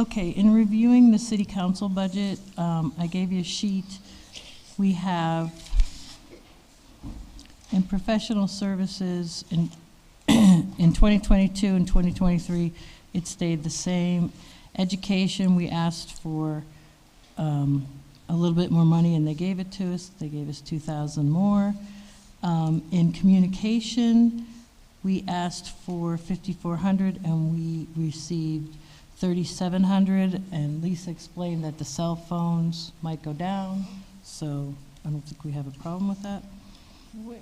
Okay, in reviewing the city council budget, I gave you a sheet. We have in professional services in in 2022 and 2023, it stayed the same. Education, we asked for a little bit more money, and they gave it to us. They gave us 2,000 more. In communication, we asked for 5,400, and we received 3,700. And Lisa explained that the cell phones might go down, so I don't think we have a problem with that.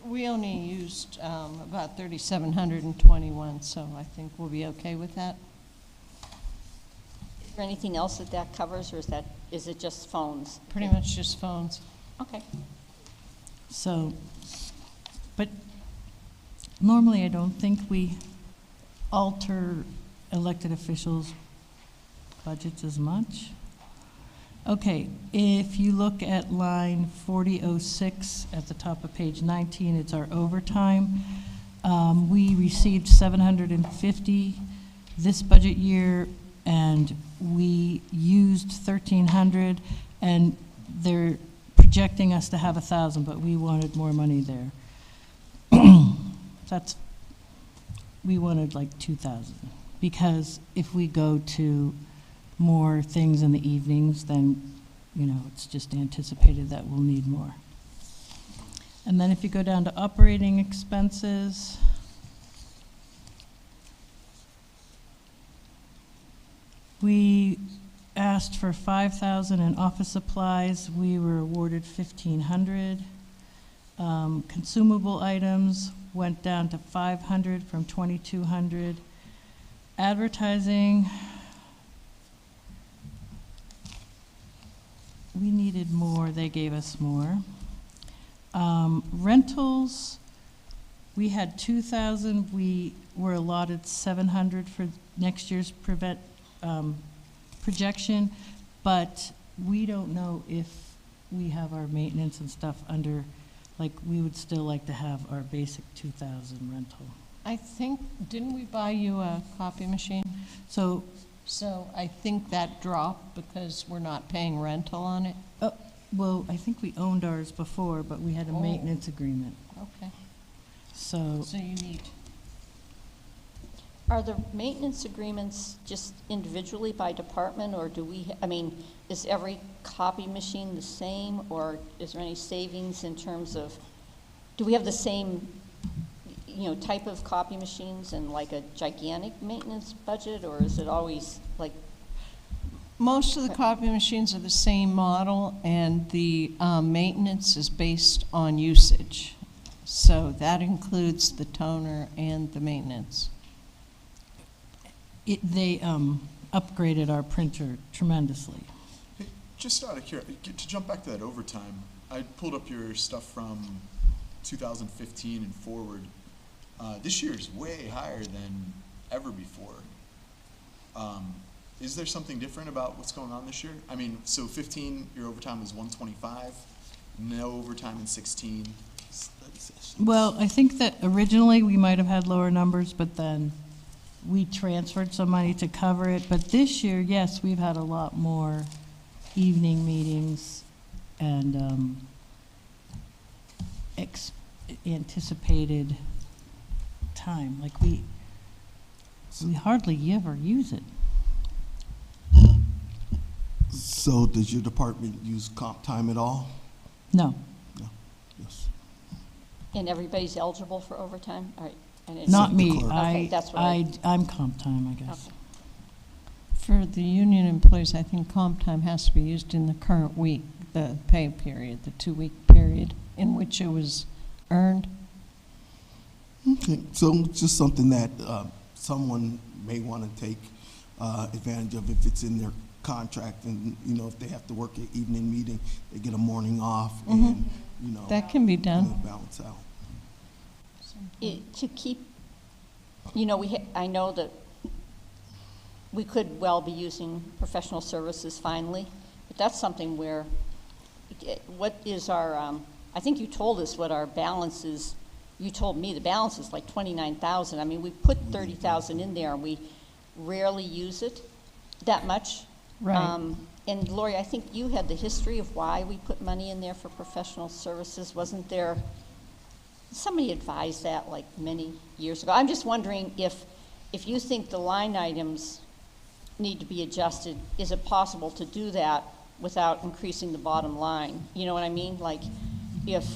We only used about 3,721, so I think we'll be okay with that. Is there anything else that covers, or is it just phones? Pretty much just phones. Okay. So, but normally I don't think we alter elected officials' budgets as much. Okay, if you look at line 4006 at the top of page 19, it's our overtime. We received 750 this budget year, and we used 1,300, and they're projecting us to have 1,000, but we wanted more money there. We wanted like 2,000, because if we go to more things in the evenings, then, you know, it's just anticipated that we'll need more. And then if you go down to operating expenses, we asked for 5,000 in office supplies. We were awarded 1,500. Consumable items went down to 500 from 2,200. Advertising, we needed more, they gave us more. Rentals, we had 2,000, we were allotted 700 for next year's projection, but we don't know if we have our maintenance and stuff under, like, we would still like to have our basic 2,000 rental. I think, didn't we buy you a copy machine? So I think that dropped because we're not paying rental on it. well, I think we owned ours before, but we had a maintenance agreement. Okay. So you need. Are the maintenance agreements just individually by department, or do we, I mean, is every copy machine the same, or is there any savings in terms of, do we have the same, you know, type of copy machines and like a gigantic maintenance budget, or is it always like? Most of the copy machines are the same model, and the maintenance is based on usage. So that includes the toner and the maintenance. they upgraded our printer tremendously. Hey, just out of curiosity, to jump back to that overtime, I pulled up your stuff from 2015 and forward. This year is way higher than ever before. Is there something different about what's going on this year? I mean, so 15, your overtime was 125, no overtime in 16. Well, I think that originally we might have had lower numbers, but then we transferred some money to cover it. But this year, yes, we've had a lot more evening meetings and anticipated time. Like we hardly ever use it. So does your department use comp time at all? No. No. Yes. And everybody's eligible for overtime? All right. I didn't Not know. me. Okay, that's what I'm comp time, I guess. Okay. For the union employees, I think comp time has to be used in the current week, the pay period, the 2-week period in which it was earned. Okay. So it's just something that someone may want to take advantage of if it's in their contract, and you know, if they have to work an evening meeting, they get a morning off, and you know, That can be done. balance out. To keep, you know, I know that we could well be using professional services finally, but that's something where, what is our, I think you told us what our balance is. You told me the balance is like 29,000. I mean, we put 30,000 in there and we rarely use it that much. Right. And Lori, I think you had the history of why we put money in there for professional services. Wasn't there, somebody advised that like many years ago? I'm just wondering if you think the line items need to be adjusted, is it possible to do that without increasing the bottom line? You know what I mean? Like if,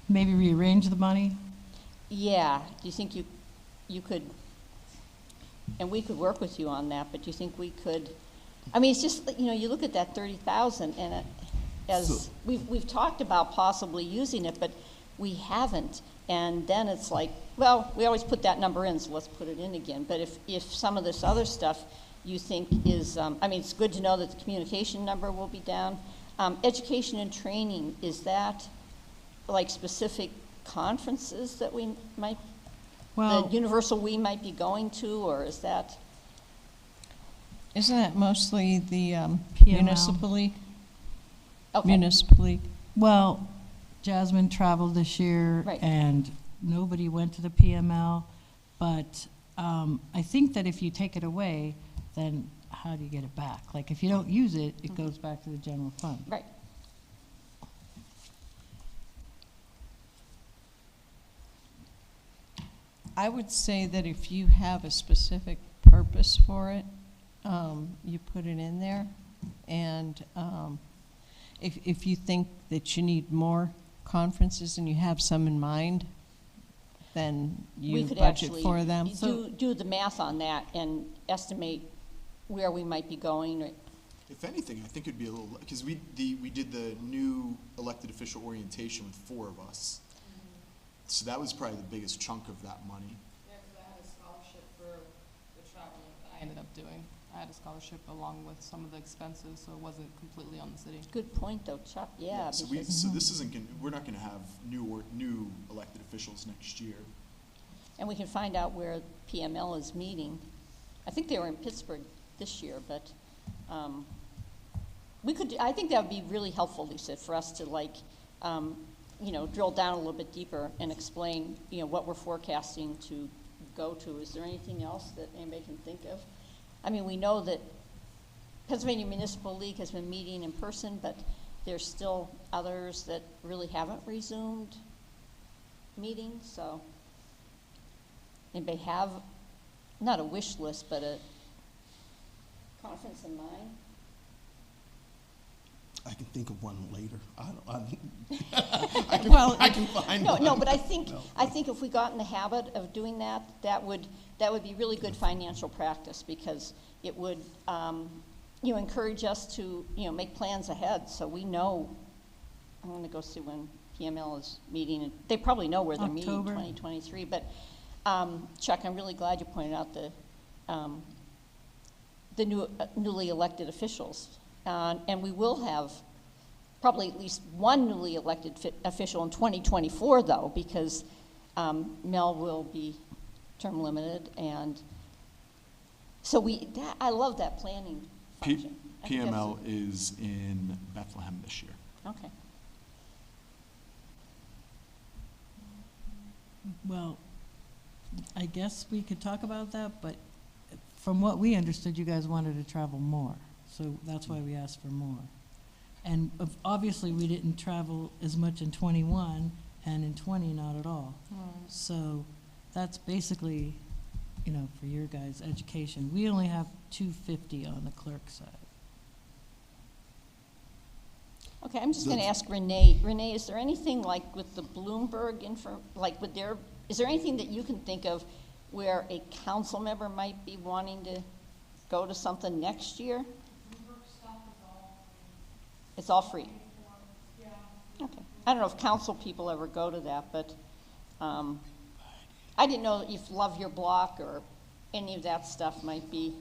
Maybe rearrange the money? yeah, do you think you could, and we could work with you on that, but do you think we could, I mean, it's just, you know, you look at that 30,000 and as, we've talked about possibly using it, but we haven't. And then it's like, well, we always put that number in, so let's put it in again. But if some of this other stuff you think is, I mean, it's good to know that the communication number will be down. Education and training, is that like specific conferences that we might, the Well, universal we might be going to, or is that? Isn't that mostly the PML. municipal league? Okay. Municipal league? well, Jasmine traveled this year, Right. and nobody went to the PML, but I think that if you take it away, then how do you get it back? Like, if you don't use it, it goes back to the general fund. Right. I would say that if you have a specific purpose for it, you put it in there. And if you think that you need more conferences and you have some in mind, then We you could budget actually for them. do the math on that and estimate where we might be going. Or, If anything, I think it'd be a little, because we did the new elected official orientation with 4 of us. So that was probably the biggest chunk of that money. Yeah, because I had a scholarship for the traveling that I ended up doing. I had a scholarship along with some of the expenses, so it wasn't completely on the city. Good point, though, Chuck. Yeah. So because- so this isn't we're not gonna have new elected officials next year. And we can find out where PML is meeting. I think they were in Pittsburgh this year, but I think that would be really helpful, Lisa, for us to like, you know, drill down a little bit deeper and explain, you know, what we're forecasting to go to. Is there anything else that anybody can think of? I mean, we know that Pennsylvania Municipal League has been meeting in person, but there's still others that really haven't resumed meetings, so anybody have, not a wish list, but a conference in mind? I can think of one later. Well, I can find No, one. no, but I think if we got in the habit of doing that, that would be really good financial practice, because it would, you know, encourage us to, you know, make plans ahead, so we know. I'm gonna go see when PML is meeting, and they probably know where they're meeting, October. 2023, but, Chuck, I'm really glad you pointed out the newly elected officials. And we will have probably at least one newly elected official in 2024, though, because Mel will be term limited, and so I love that planning function. I think that's PML is in Bethlehem this year. Okay. Well, I guess we could talk about that, but from what we understood, you guys wanted to travel more, so that's why we asked for more. And obviously, we didn't travel as much in '21, and in '20, not at all. So that's basically, you know, for your guys' education. We only have 250 on the clerk side. Okay, I'm just gonna ask Renee. Renee, is there anything like with the Bloomberg is there anything that you can think of where a council member might be wanting to go to something next year? It's all free? Okay. I don't know if council people ever go to that, but I didn't know if Love Your Block or any of that stuff might be.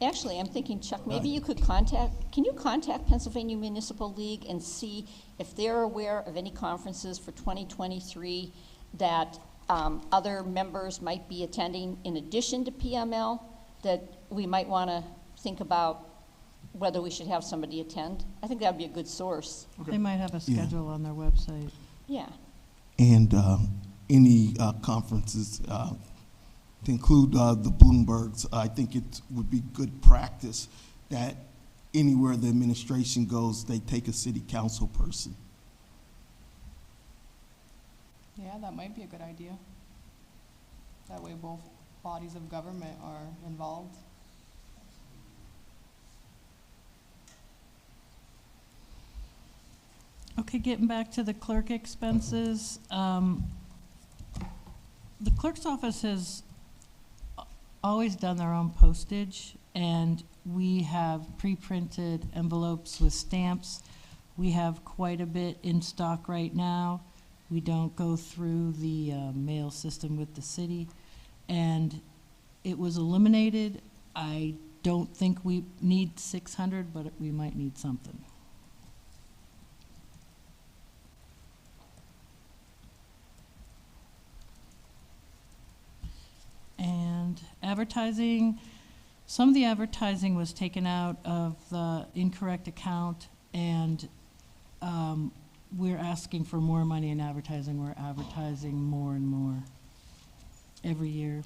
Actually, I'm thinking, Chuck, maybe you could can you contact Pennsylvania Municipal League and see if they're aware of any conferences for 2023 that other members might be attending in addition to PML, that we might want to think about whether we should have somebody attend. I think that would be a good source. They might have a Yeah. schedule on their website. Yeah. And any conferences, to include the Bloombergs, I think it would be good practice that anywhere the administration goes, they take a city council person. Yeah, that might be a good idea. That way both bodies of government are involved. Okay, getting back to the clerk expenses, the clerk's office has always done their own postage, and we have pre-printed envelopes with stamps. We have quite a bit in stock right now. We don't go through the mail system with the city, and it was eliminated. I don't think we need 600, but we might need something. And advertising, some of the advertising was taken out of the incorrect account, and we're asking for more money in advertising. We're advertising more and more every year.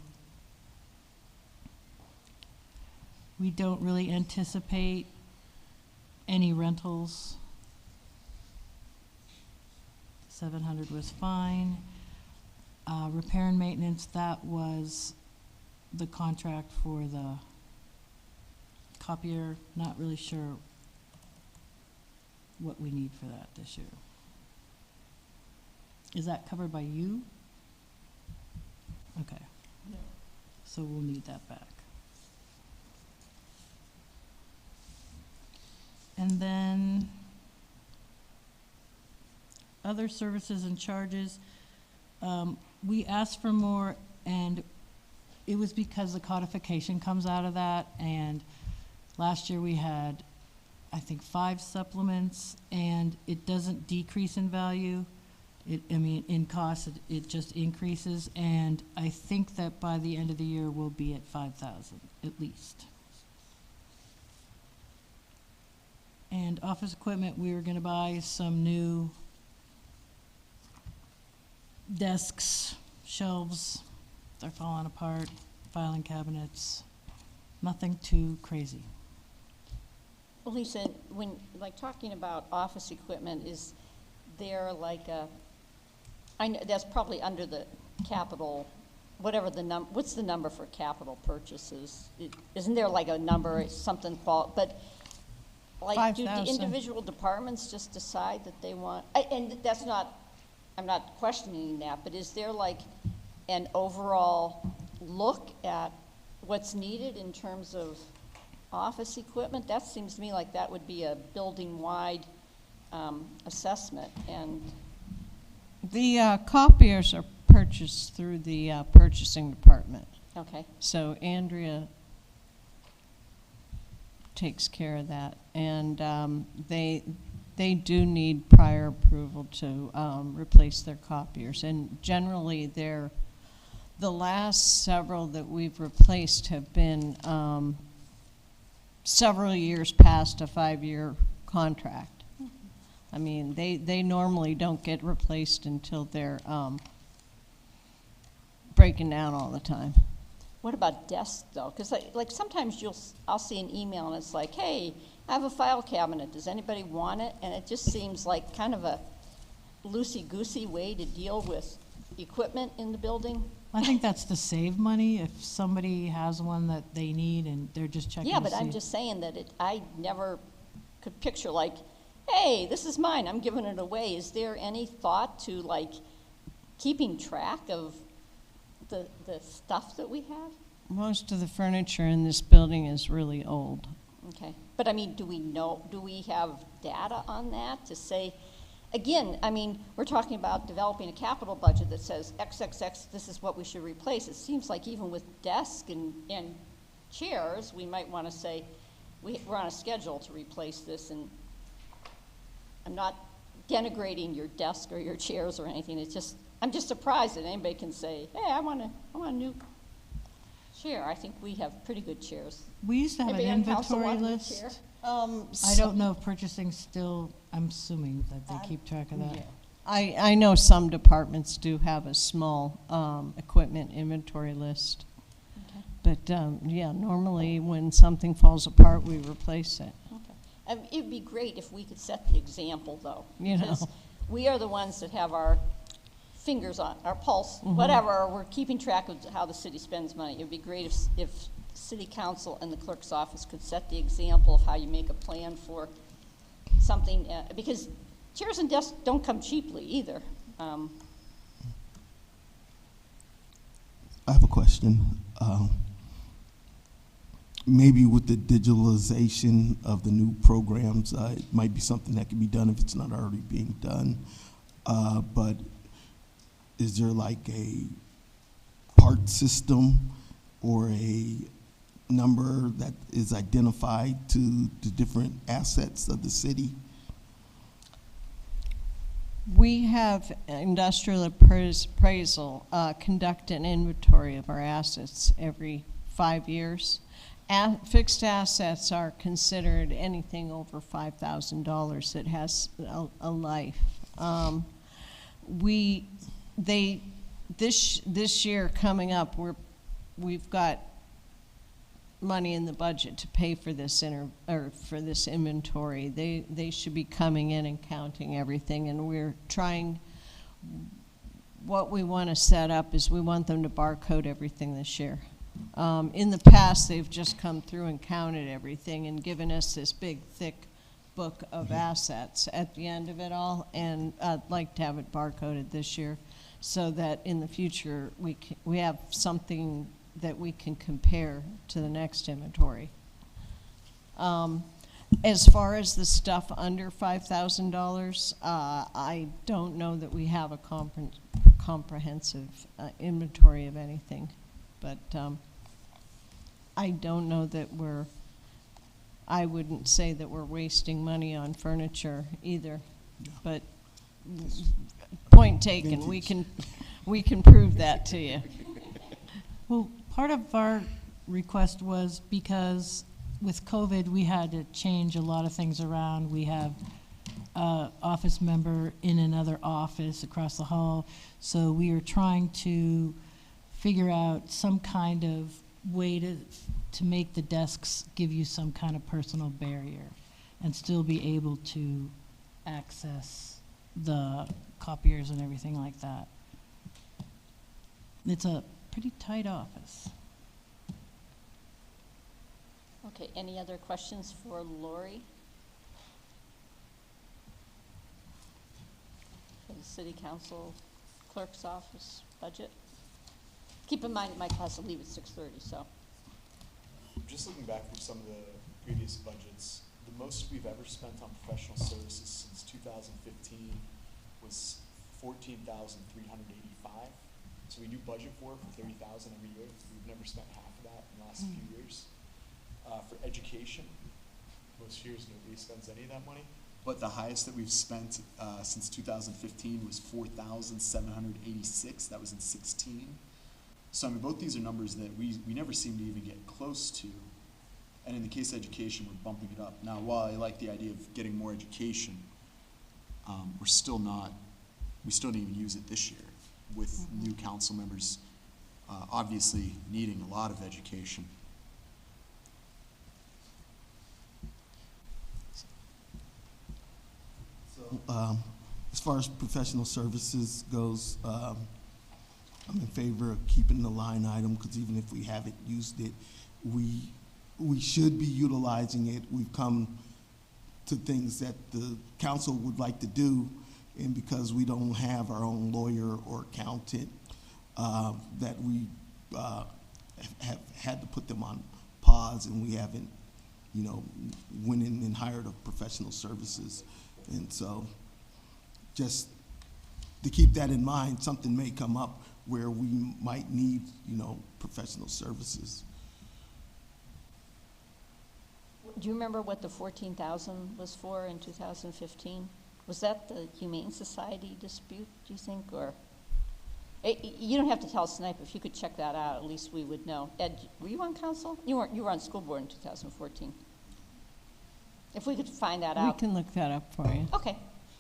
We don't really anticipate any rentals. 700 was fine. Repair and maintenance, that was the contract for the copier. Not really sure what we need for that this year. Is that covered by you? Okay. No. So we'll need that back. And then other services and charges, we asked for more, and it was because the codification comes out of that, and last year we had, I think, 5 supplements, and it doesn't decrease in value. In cost, it just increases, and I think that by the end of the year, we'll be at 5,000, at least. And office equipment, we were gonna buy some new desks, shelves, they're falling apart, filing cabinets, nothing too crazy. Well, Lisa, when, like, talking about office equipment, is there like a, I know, that's probably under the capital, whatever the what's the number for capital purchases? Isn't there like a number, something but like, do the 5,000. individual departments just decide that they want, and that's not, I'm not questioning that, but is there like an overall look at what's needed in terms of office equipment? That seems to me like that would be a building-wide assessment, and The copiers are purchased through the purchasing department. okay. So Andrea takes care of that, and they do need prior approval to replace their copiers. And generally, the last several that we've replaced have been several years past a 5-year contract. I mean, they normally don't get replaced until they're breaking down all the time. What about desks, though? Because like sometimes I'll see an email and it's like, hey, I have a file cabinet. Does anybody want it? And it just seems like kind of a loosey-goosey way to deal with equipment in the building. I think that's to save money if somebody has one that they need and they're just checking Yeah, to but I'm see. just saying that I never could picture like, hey, this is mine, I'm giving it away. Is there any thought to like keeping track of the stuff that we have? Most of the furniture in this building is really old. Okay, but I mean, do we have data on that to say, again, I mean, we're talking about developing a capital budget that says XXX, this is what we should replace. It seems like even with desks and chairs, we might want to say, we're on a schedule to replace this, and I'm not denigrating your desk or your chairs or anything. It's just, I'm just surprised that anybody can say, hey, I want a new Chair, I think we have pretty good chairs. We used to have an Anybody on council inventory want to be chair? list. I don't know if purchasing still, I'm assuming that they keep track of that. Yeah. I know some departments do have a small equipment inventory list. Okay. But, yeah, normally when something falls apart, we replace it. Okay. It'd be great if we could set the example, though. You know. Because we are the ones that have our fingers on, our pulse, Mm-hmm. whatever, we're keeping track of how the city spends money. It'd be great if city council and the clerk's office could set the example of how you make a plan for something, because chairs and desks don't come cheaply either. I have a question. Maybe with the digitalization of the new programs, it might be something that can be done if it's not already being done. But is there like a part system or a number that is identified to the different assets of the city? We have industrial appraisal conduct an inventory of our assets every 5 years. Fixed assets are considered anything over $5,000 that has a life. This year coming up, we've got money in the budget to pay for this for this inventory. They should be coming in and counting everything, and we're trying. What we want to set up is we want them to barcode everything this year. In the past, they've just come through and counted everything and given us this big, thick book of assets at the end of it all, and I'd like to have it barcoded this year so that in the future we have something that we can compare to the next inventory. As far as the stuff under $5,000, I don't know that we have a comprehensive inventory of anything, but I don't know that I wouldn't say that we're wasting money on furniture either, but point taken, we can prove that to you. Well, part of our request was because with COVID, we had to change a lot of things around. We have an office member in another office across the hall, so we are trying to figure out some kind of way to make the desks give you some kind of personal barrier and still be able to access the copiers and everything like that. It's a pretty tight office. Okay, any other questions for Lori? For the city council clerk's office budget? Keep in mind, my class will leave at 6:30, so. Just looking back through some of the previous budgets, the most we've ever spent on professional services since 2015 was $14,385. So we do budget for it for $30,000 every year. We've never spent half of that in the last few years. For education, most years nobody spends any of that money. But the highest that we've spent since 2015 was $4,786. That was in 16. So I mean, both these are numbers that we never seem to even get close to. And in the case of education, we're bumping it up. Now, while I like the idea of getting more education, we still didn't even use it this year with new council members obviously needing a lot of education. As far as professional services goes, I'm in favor of keeping the line item, because even if we haven't used it, we should be utilizing it. We've come to things that the council would like to do, and because we don't have our own lawyer or accountant, that we have had to put them on pause, and we haven't, went in and hired a professional services. And so just to keep that in mind, something may come up where we might need, professional services. Do you remember what the 14,000 was for in 2015? Was that the Humane Society dispute, do you think, or? You don't have to tell us tonight, but if you could check that out, at least we would know. Ed, were you on council? You weren't, you were on school board in 2014. If we could find that We out. can look that up for you. Okay,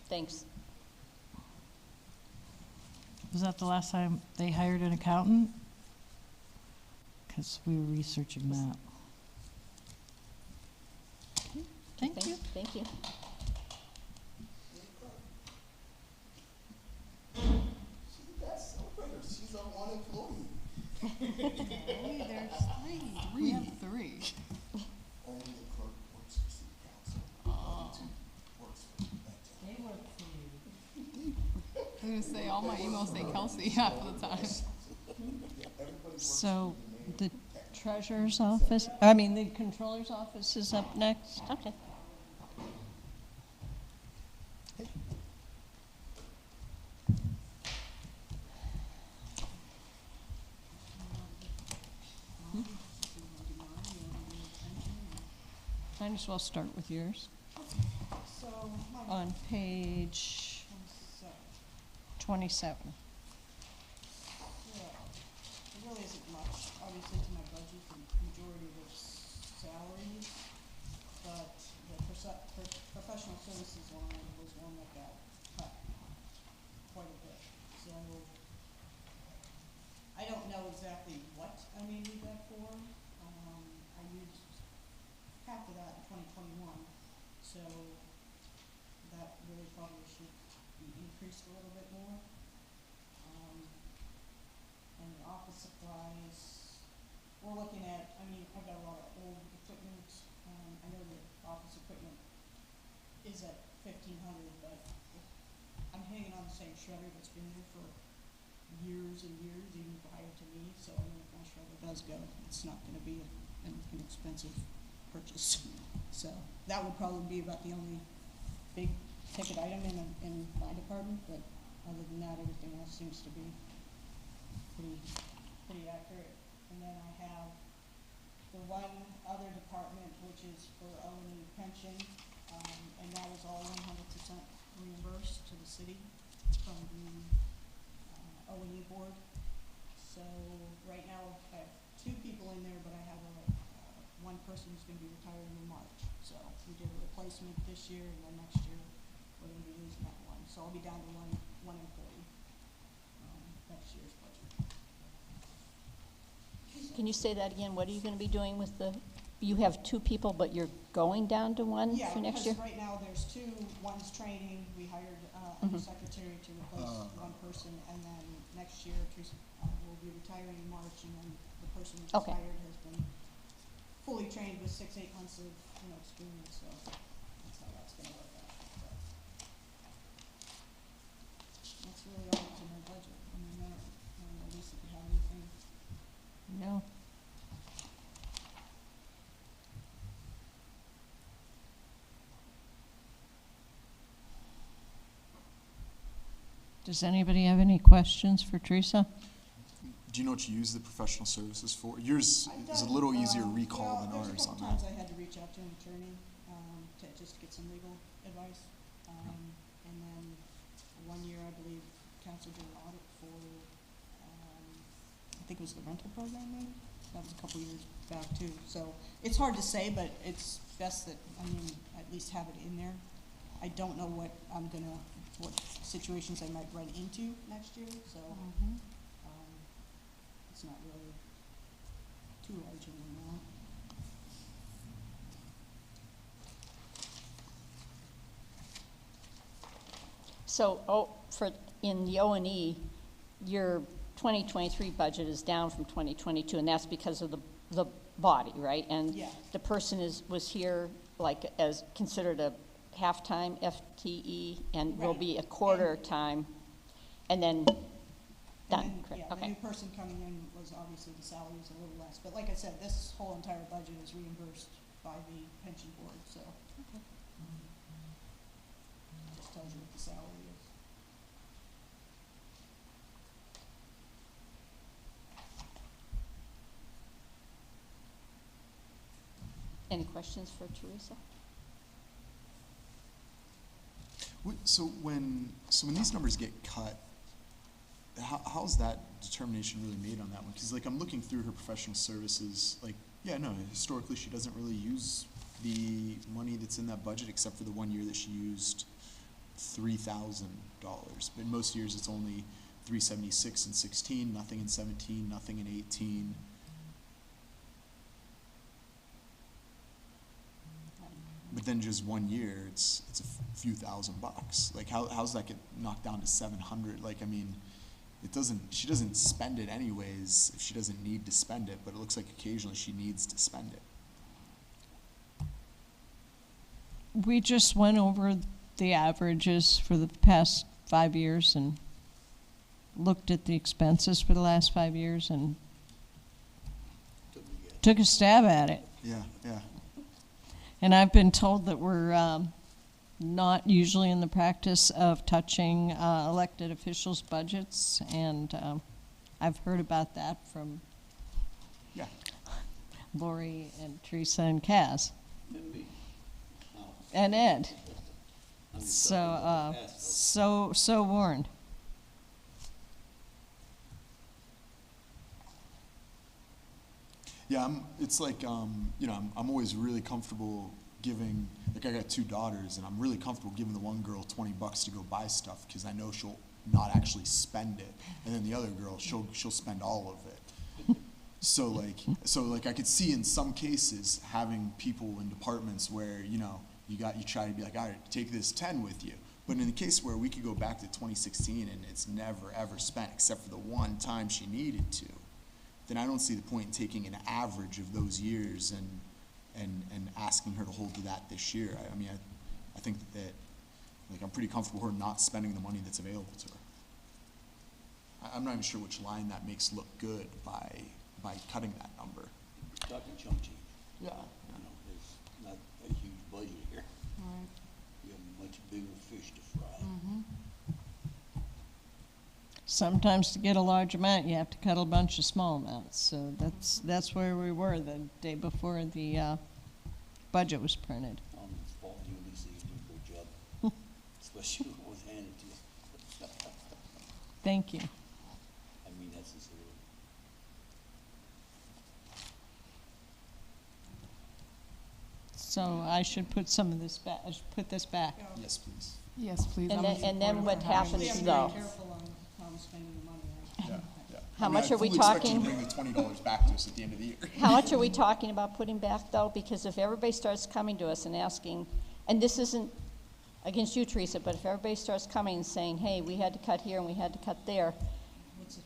thanks. Was that the last time they hired an accountant? Because we were researching that. Thank you. Thank you. That's celebrator. She's our one employee. There's three. We have three. Only the clerk works for city council. The other two works for that town. They work for you. I was gonna say, all my emails say Kelsey half of the time. So the treasurer's office, I mean, the controller's office is up next. Okay. Might as well start with yours. On page 27. Yeah, there really isn't much, obviously, to my budget, the majority of it's salaries, but the professional services line was one that got cut quite a bit. So, I don't know exactly what I may need that for. I used half of that in 2021, so that really probably should be increased a little bit more. And the office supplies, we're looking at, I mean, I've got a lot of old equipment. I know the office equipment is at 1,500, but I'm hanging on the same shredder that's been there for years and years, even prior to me, so I mean, if my shredder does go, it's not gonna be an expensive purchase. So that would probably be about the only big ticket item in my department, but other than that, everything else seems to be pretty accurate. And then I have the one other department, which is for O&E pension, and that is all 100% reimbursed to the city from the O&E board. So right now, I have 2 people in there, but I have one person who's gonna be retiring in March. So we did a replacement this year, and then next year, we're gonna be losing that one. So I'll be down to one employee, next year's budget. Can you say that again? What are you going to be doing with the, you have 2 people, but you're going down to 1 Yeah, for next year? because right now there's 2, one's training, we hired a new secretary to replace one person, and then next year Teresa will be retiring in March, and then the person who's Okay. hired has been fully trained with 6-8 months of, experience, so that's how that's gonna work out. But that's really all that's in my budget. I mean, I don't know, Lisa, if you have anything. No. Does anybody have any questions for Teresa? Do you know what you use the professional services for? Yours I've is a done, little easier recall well, than there's ours a on couple that. times I had to reach out to an attorney, to just get some legal advice. And then one year, I believe, council did an audit for, I think it was the rental program maybe? That was a couple years back too. So it's hard to say, but it's best that, at least have it in there. I don't know what what situations I might run into next year, so, it's not really too large of an amount. So, in the O&E, your 2023 budget is down from 2022, and that's because of the body, right? And Yeah. the person was here like as considered a half-time FTE and will Right. be a quarter time, and then And done, then, correct? yeah, the Okay. new person coming in was obviously the salary is a little less, but like I said, this whole entire budget is reimbursed by the pension board, so. Just tells you what the salary is. Any questions for Teresa? So when these numbers get cut, how's that determination really made on that one? Because like I'm looking through her professional services, like, yeah, no, historically she doesn't really use the money that's in that budget except for the one year that she used $3,000. But in most years it's only $376 in 16, nothing in 17, nothing in 18. But then just one year, it's a few $1,000s. Like how's that get knocked down to 700? Like I mean, she doesn't spend it anyways if she doesn't need to spend it. But it looks like occasionally she needs to spend it. We just went over the averages for the past 5 years and looked at the expenses for the last 5 years and took a stab at it. Yeah, yeah. And I've been told that we're not usually in the practice of touching elected officials' budgets, and I've heard about that from Yeah. Lori and Teresa and Kaz And me. and Ed. I'm just So, talking about the past, though. so warned. Yeah, it's like, you know, I'm always really comfortable giving, like I got 2 daughters, and I'm really comfortable giving the one girl $20 to go buy stuff because I know she'll not actually spend it, and then the other girl, she'll spend all of it. So like I could see in some cases having people in departments where, you know, you try to be like, all right, take this 10 with you. But in the case where we could go back to 2016 and it's never ever spent except for the one time she needed to, then I don't see the point in taking an average of those years and asking her to hold to that this year. I mean, I think that, like, I'm pretty comfortable her not spending the money that's available to her. I'm not even sure which line that makes look good by cutting that number. We're talking chump change. Yeah. You know, there's not a huge budget here. Right. You have a much bigger fish to fry. Sometimes to get a large amount, you have to cut a bunch of small amounts. So that's where we were the day before the budget was printed. It's fault you, Lisa, you do a great job, especially what was handed to you. Thank you. I mean that sincerely. So I should put some of this back. I should put this back. Yes, please. Yes, please. And I'm then- in and then support what of happens We that. have to though. be careful on how we're spending the money, right? Yeah, yeah. How I mean, much I are we fully expect you talking? to bring the $20 back to us at the end of the year. How much are we talking about putting back, though? Because if everybody starts coming to us and asking, and this isn't against you, Teresa, but if everybody starts coming and saying, hey, we had to cut here and we had to cut there,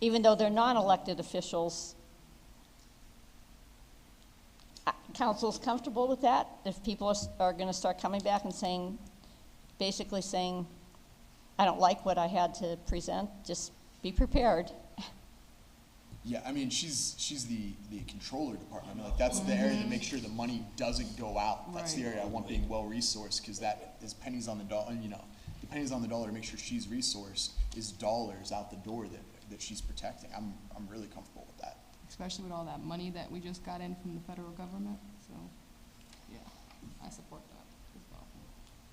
even though they're non-elected officials, council's comfortable with that? If people are going to start coming back and saying, basically saying, I don't like what I had to present, just be prepared. Yeah, I mean, she's the controller department. I mean, like, that's the area to make sure the money doesn't go out. That's the Right. area I want being well-resourced, because that is pennies on the dollar, you know, the pennies on the dollar to make sure she's resourced is dollars out the door that she's protecting. I'm really comfortable with that. Especially with all that money that we just got in from the federal government, so, yeah, I support that as well.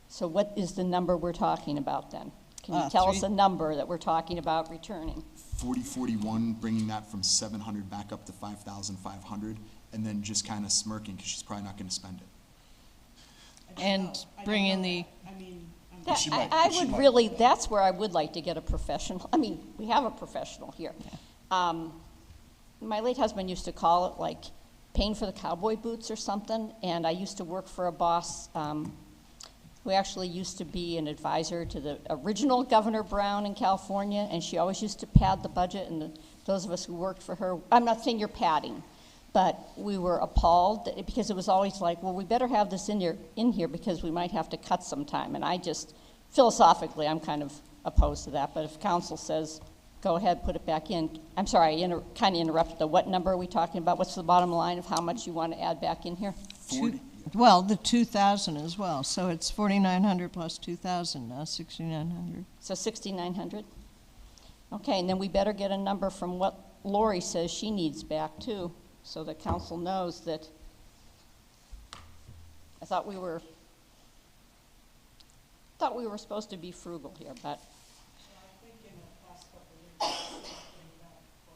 So what is the number we're talking about then? Can you tell us a number that we're talking about returning? 4041, bringing that from 700 back up to 5,500, and then just kind of smirking because she's probably not going to spend it. I don't And know. I don't bring in know the- that. I mean, That- She might, I she would might. really, that's where I would like to get a professional, I mean, we have a professional here. My late husband used to call it like paying for the cowboy boots or something, and I used to work for a boss who actually used to be an advisor to the original Governor Brown in California, and she always used to pad the budget, and those of us who worked for her, I'm not saying you're padding, but we were appalled because it was always like, well, we better have this in here because we might have to cut sometime. And I just, philosophically, I'm kind of opposed to that. But if council says, go ahead, put it back in. I'm sorry, I kind of interrupted. What number are we talking about? What's the bottom line of how much you want to add back in here? 40, Well, the 2,000 as well. So it's 4,900 plus 2,000 now, 6,900. So 6,900? Okay, and then we better get a number from what Lori says she needs back too, so the council knows that. I thought we were supposed to be frugal here, but I think in the past couple of years,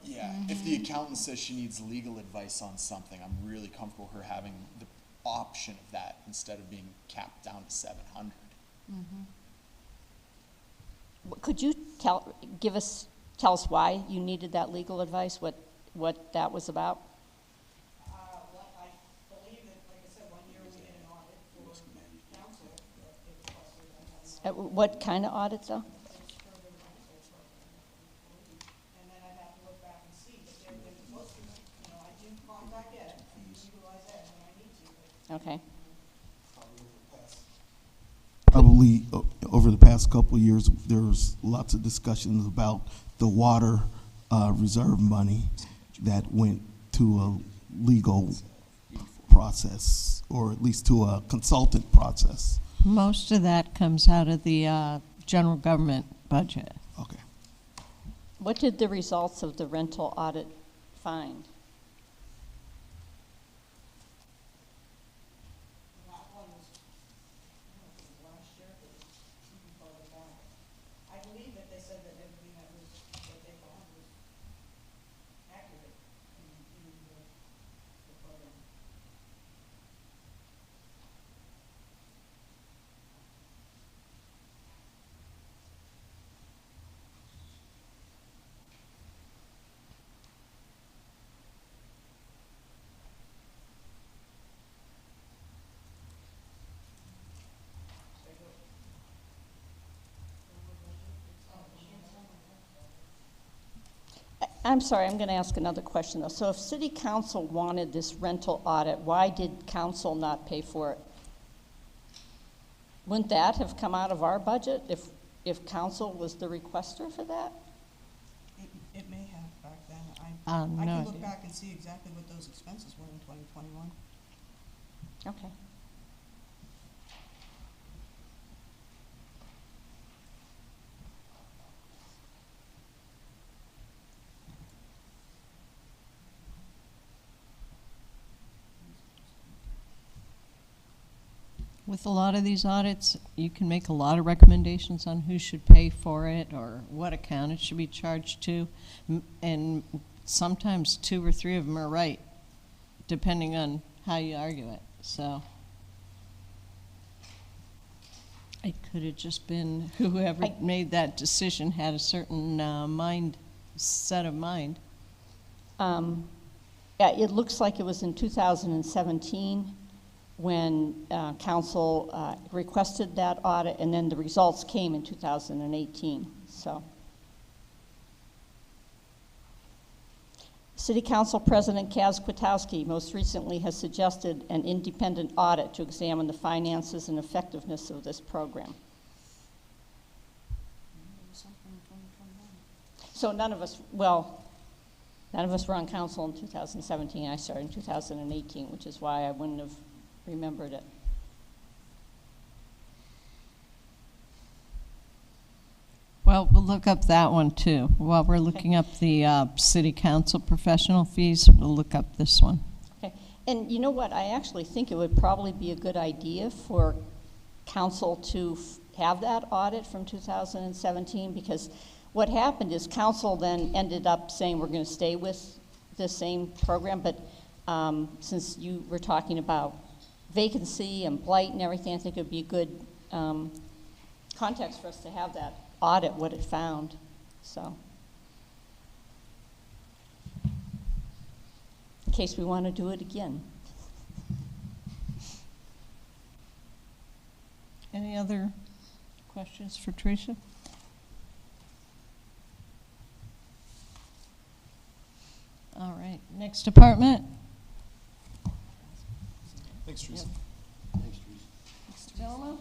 Yeah, if the accountant says she needs legal advice on something, I'm really comfortable her having the option of that instead of being capped down to 700. Could you tell us why you needed that legal advice, what that was about? Well, I believe that, like I said, one year we did an audit for council, that it requested that I What kind of audit, though? and then I'd have to look back and see, but there was supposed to, I do contact Ed, I utilize Ed when I need to, but Okay. Probably over the past couple of years, there's lots of discussions about the water reserve money that went to a legal process, or at least to a consultant process. Most of that comes out of the general government budget. Okay. What did the results of the rental audit find? that one was, I don't know if it was last year, but it was even farther back. I believe that they said that everything that they found was accurate in the program. I'm sorry, I'm going to ask another question, though. So if city council wanted this rental audit, why did council not pay for it? Wouldn't that have come out of our budget if council was the requester for that? It may have back then. No I can look idea. back and see exactly what those expenses were in 2021. Okay. With a lot of these audits, you can make a lot of recommendations on who should pay for it or what account it should be charged to. And sometimes 2 or 3 of them are right, depending on how you argue it. So it could have just been whoever made that decision had a certain set of mind. Yeah, it looks like it was in 2017 when council requested that audit, and then the results came in 2018, so. City Council President Kaz Kwiatkowski most recently has suggested an independent audit to examine the finances and effectiveness of this program. So none of us were on council in 2017. I started in 2018, which is why I wouldn't have remembered it. Well, we'll look up that one too. While we're looking up the city council professional fees, we'll look up this one. Okay. And you know what? I actually think it would probably be a good idea for council to have that audit from 2017, because what happened is council then ended up saying we're going to stay with the same program, but since you were talking about vacancy and blight and everything, I think it would be a good context for us to have that audit, what it found, so. In case we want to do it again. Any other questions for Teresa? All right, next department. Thanks, Teresa. Thanks, Teresa. Mr. Delano?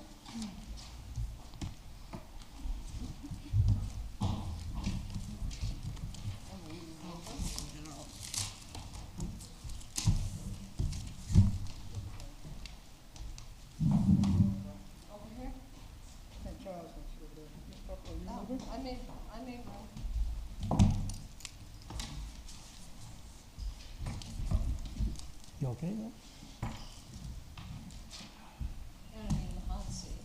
I made one. You okay there? Kind of in the hot seat.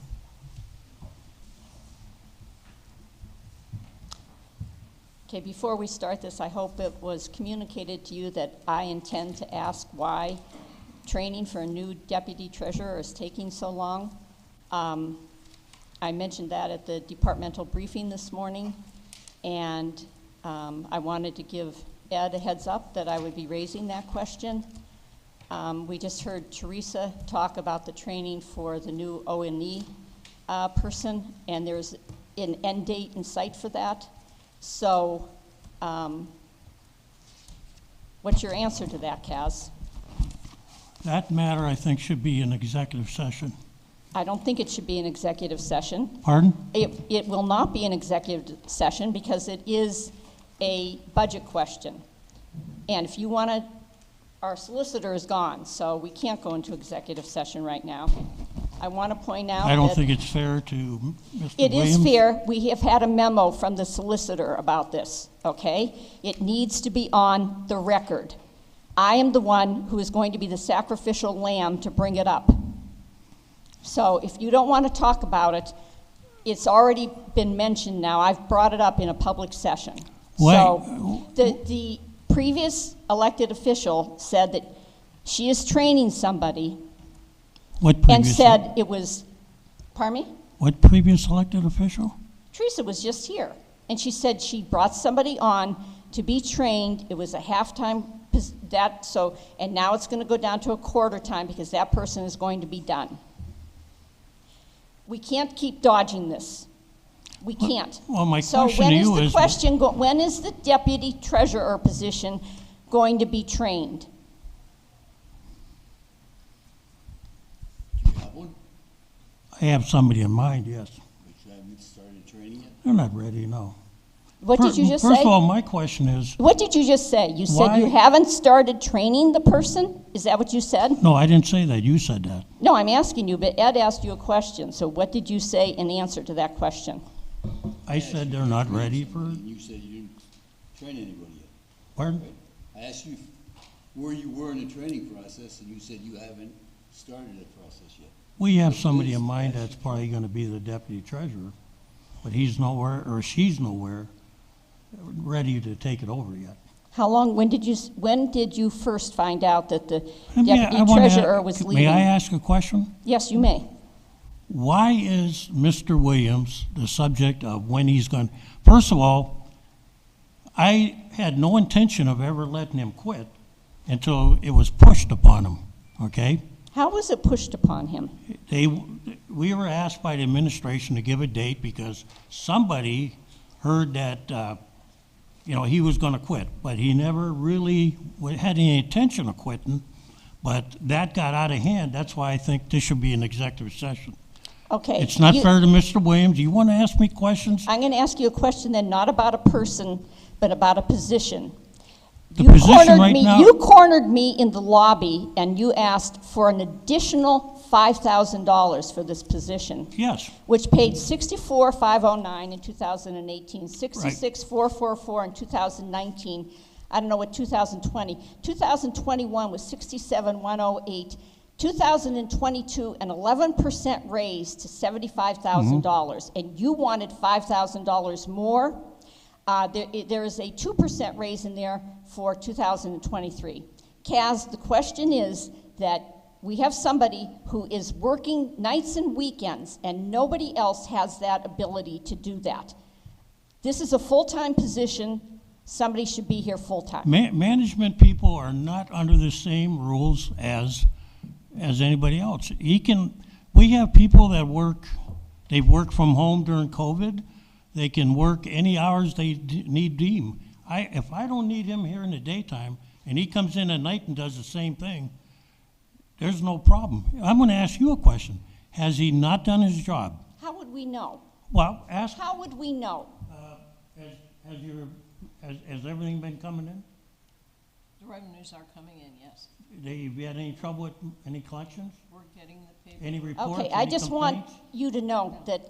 Okay, before we start this, I hope it was communicated to you that I intend to ask why training for a new deputy treasurer is taking so long. I mentioned that at the departmental briefing this morning, and I wanted to give Ed a heads up that I would be raising that question. We just heard Teresa talk about the training for the new O&E person, and there's an end date in sight for that. So, what's your answer to that, Kaz? That matter, I think, should be an executive session. I don't think it should be an executive session. Pardon? It will not be an executive session because it is a budget question. And if you want to, our solicitor is gone, so we can't go into executive session right now. I want to point out I don't that think it's fair to Mr. it Williams. is fair. We have had a memo from the solicitor about this, okay? It needs to be on the record. I am the one who is going to be the sacrificial lamb to bring it up. So if you don't want to talk about it, it's already been mentioned now. I've brought it up in a public session. So the previous elected official said that she is training somebody What and previous, said it was, pardon me? what previous elected official? Teresa was just here, and she said she brought somebody on to be trained. It was a half-time, and now it's going to go down to a quarter time because that person is going to be done. We can't keep dodging this. We can't. Well, my So question when to is you the is, question, when is the deputy treasurer position going to be trained? Do you have one? I have somebody in mind, yes. But you haven't started training yet? They're not ready, no. What did you just First say? of all, my question is, What did you just say? You said you Why- haven't started training the person? Is that what you said? no, I didn't say that. You said that. No, I'm asking you, but Ed asked you a question, so what did you say in answer to that question? I said they're not ready for, And you said you didn't train anybody yet, pardon? right? I asked you where you were in the training process, and you said you haven't started that process yet. We have somebody in mind that's probably gonna be the deputy treasurer, but he's nowhere, or she's nowhere ready to take it over yet. How long, when did you first find out that the I deputy wanna- treasurer was leaving? May I ask a question? Yes, you may. Why is Mr. Williams the subject of when he's going? First of all, I had no intention of ever letting him quit until it was pushed upon him, okay? How was it pushed upon him? We were asked by the administration to give a date because somebody heard that, he was gonna quit, but he never really had any intention of quitting, but that got out of hand. That's why I think this should be an executive session. Okay. It's not fair to Mr. Williams. You want to ask me questions? I'm going to ask you a question then, not about a person, but about a position. The position right now- You cornered me in the lobby, and you asked for an additional $5,000 for this position, Yes. which paid $64,509 in 2018, $66,444 in 2019. I don't know what 2020. 2021 was $67,108. 2022, an 11% raise to $75,000, and you wanted $5,000 more. There is a 2% raise in there for 2023. Kaz, the question is that we have somebody who is working nights and weekends, and nobody else has that ability to do that. This is a full-time position. Somebody should be here full-time. Management people are not under the same rules as anybody else. We have people that they've worked from home during COVID. They can work any hours they need deem. If I don't need him here in the daytime, and he comes in at night and does the same thing, there's no problem. I'm gonna ask you a question. Has he not done his job? How would we know? Well, ask, How would we know? has everything been coming in? The revenues are coming in, yes. Have you had any trouble with any collections? We're getting the paper. Any reports? Okay, I any just want complaints? you to know that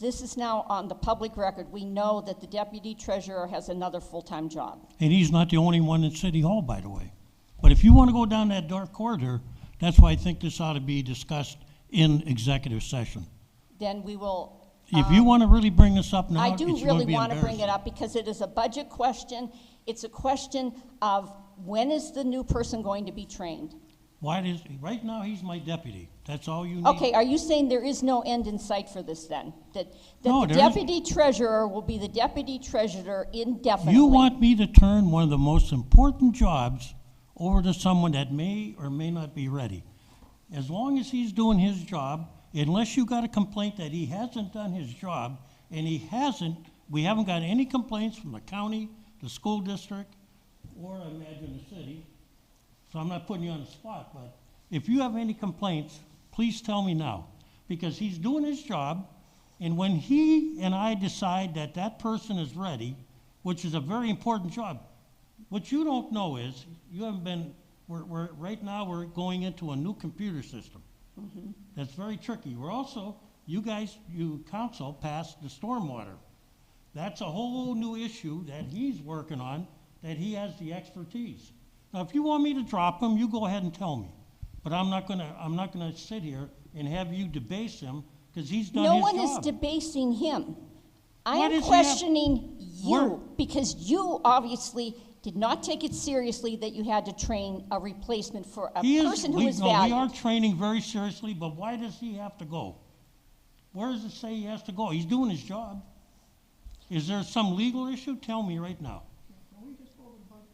this is now on the public record. We know that the deputy treasurer has another full-time job. And he's not the only one in City Hall, by the way. But if you want to go down that dark corridor, that's why I think this ought to be discussed in executive session. Then we will If you want to really bring this up now, I it's do going to really be want to bring embarrassing. it up because it is a budget question. It's a question of when is the new person going to be trained? Why does, right now, he's my deputy. That's all you need. Okay, are you saying there is no end in sight for this then? That No, the there is- deputy treasurer will be the deputy treasurer indefinitely? You want me to turn one of the most important jobs over to someone that may or may not be ready. As long as he's doing his job, unless you got a complaint that he hasn't done his job, and he hasn't, we haven't got any complaints from the county, the school district, or I imagine the city, so I'm not putting you on the spot, but if you have any complaints, please tell me now, because he's doing his job, and when he and I decide that that person is ready, which is a very important job, what you don't know is, you haven't been, right now, we're going into a new computer system. That's very tricky. We're also, you guys, you council passed the stormwater. That's a whole new issue that he's working on, that he has the expertise. Now, if you want me to drop him, you go ahead and tell me. But I'm not gonna sit here and have you debase him, because he's done his No job. one is debasing him. I Why am does he have- questioning We're- you, because you obviously did not take it seriously that you had to train a replacement for a person who is We are valued. training very seriously, but why does he have to go? Where does it say he has to go? He's doing his job. Is there some legal issue? Tell me right now. Can we just go over the budget?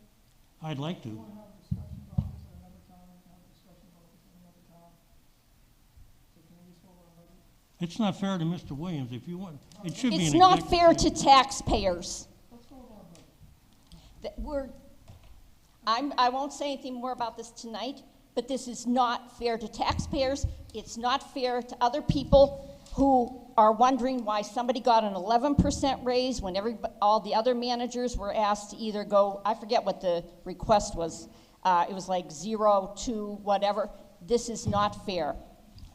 I'd like to. We want to have a discussion about this at another time, we can have a discussion about this at another time. So can we just go over the budget? It's not fair to Mr. Williams. If you want, it should be It's an not executive fair to session. taxpayers. Let's go over our budget. That I won't say anything more about this tonight, but this is not fair to taxpayers. It's not fair to other people who are wondering why somebody got an 11% raise when all the other managers were asked to either go, I forget what the request was. It was like 0, 2, whatever. This is not fair.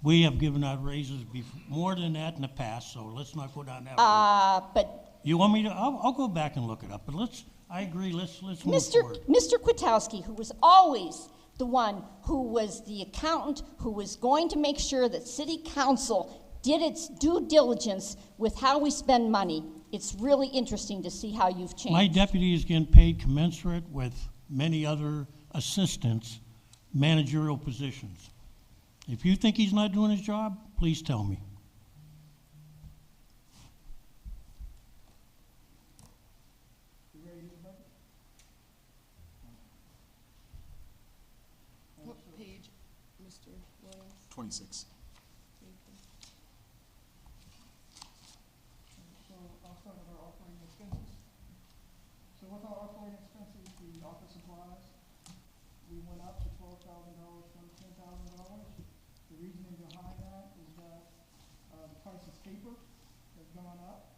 We have given out raises more than that in the past, so let's not go down that road. But You want me to, I'll go back and look it up, but I agree, let's move forward. Mr. Kwiatkowski, who was always the one who was the accountant, who was going to make sure that city council did its due diligence with how we spend money. It's really interesting to see how you've changed. My deputy is getting paid commensurate with many other assistants, managerial positions. If you think he's not doing his job, please tell me. What page, Mr. Williams? 26. So I'll start with our operating expenses. So with our operating expenses, the office supplies, we went up to $12,000 from $10,000. The reasoning behind that is that, the price of paper has gone up,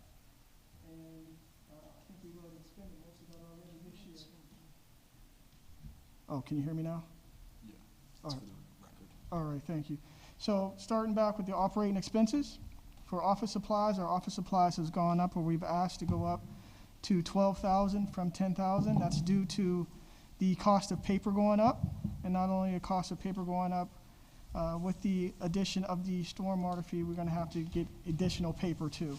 and, I think we've already spent most of that already this year. Oh, can you hear me now? Yeah, All that's right. for the record. All right, thank you. So starting back with the operating expenses, for office supplies, our office supplies has gone up, or we've asked to go up to $12,000 from $10,000. That's due to the cost of paper going up, and not only the cost of paper going up, with the addition of the stormwater fee, we're gonna have to get additional paper too.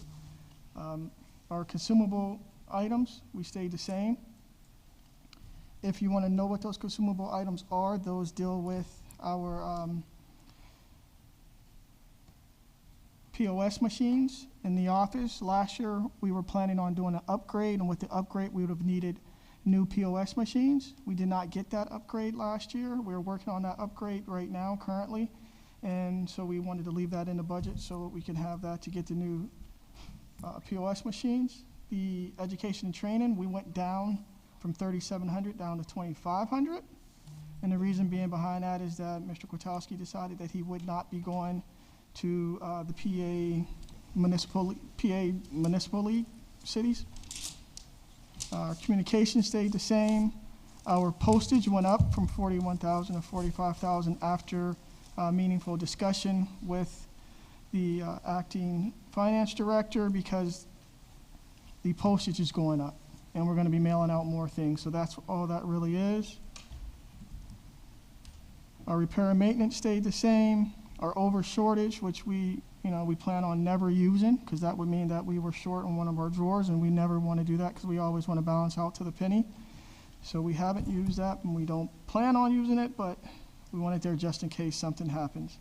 Our consumable items, we stayed the same. If you wanna know what those consumable items are, those deal with our, POS machines in the office. Last year, we were planning on doing an upgrade, and with the upgrade, we would have needed new POS machines. We did not get that upgrade last year. We're working on that upgrade right now, currently, and so we wanted to leave that in the budget so we can have that to get the new POS machines. The education and training, we went down from 3,700 down to 2,500, and the reason being behind that is that Mr. Kwiatkowski decided that he would not be going to the PA municipal league cities. Our communication stayed the same. Our postage went up from 41,000 to 45,000 after meaningful discussion with the acting finance director, because the postage is going up and we're going to be mailing out more things. So that's all that really is. Our repair and maintenance stayed the same. our over shortage, which we plan on never using, because that would mean that we were short on one of our drawers, and we never want to do that because we always want to balance out to the penny. So we haven't used that, and we don't plan on using it, but we want it there just in case something happens.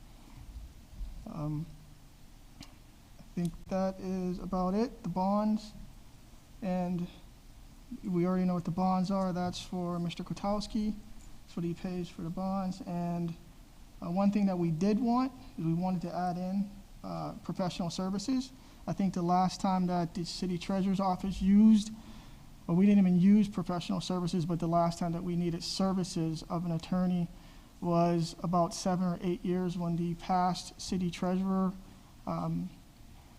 I think that is about it. The bonds, and we already know what the bonds are. That's for Mr. Kotowski. That's what he pays for the bonds. And one thing that we did want is we wanted to add in professional services. I think the last time that the city treasurer's office used, well, we didn't even use professional services, but the last time that we needed services of an attorney was about 7 or 8 years when the past city treasurer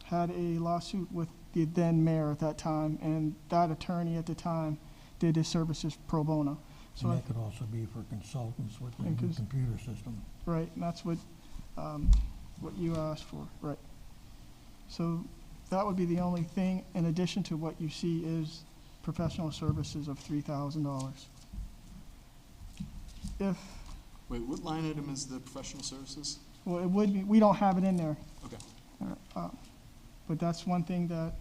had a lawsuit with the then mayor at that time, and that attorney at the time did his services pro bono. So And that could also be for consultants with the new computer system. right, and that's what you asked for, right. So that would be the only thing in addition to what you see is professional services of $3,000. Wait, what line item is the professional services? Well, it would be, we don't have it in there. Okay. But that's one thing that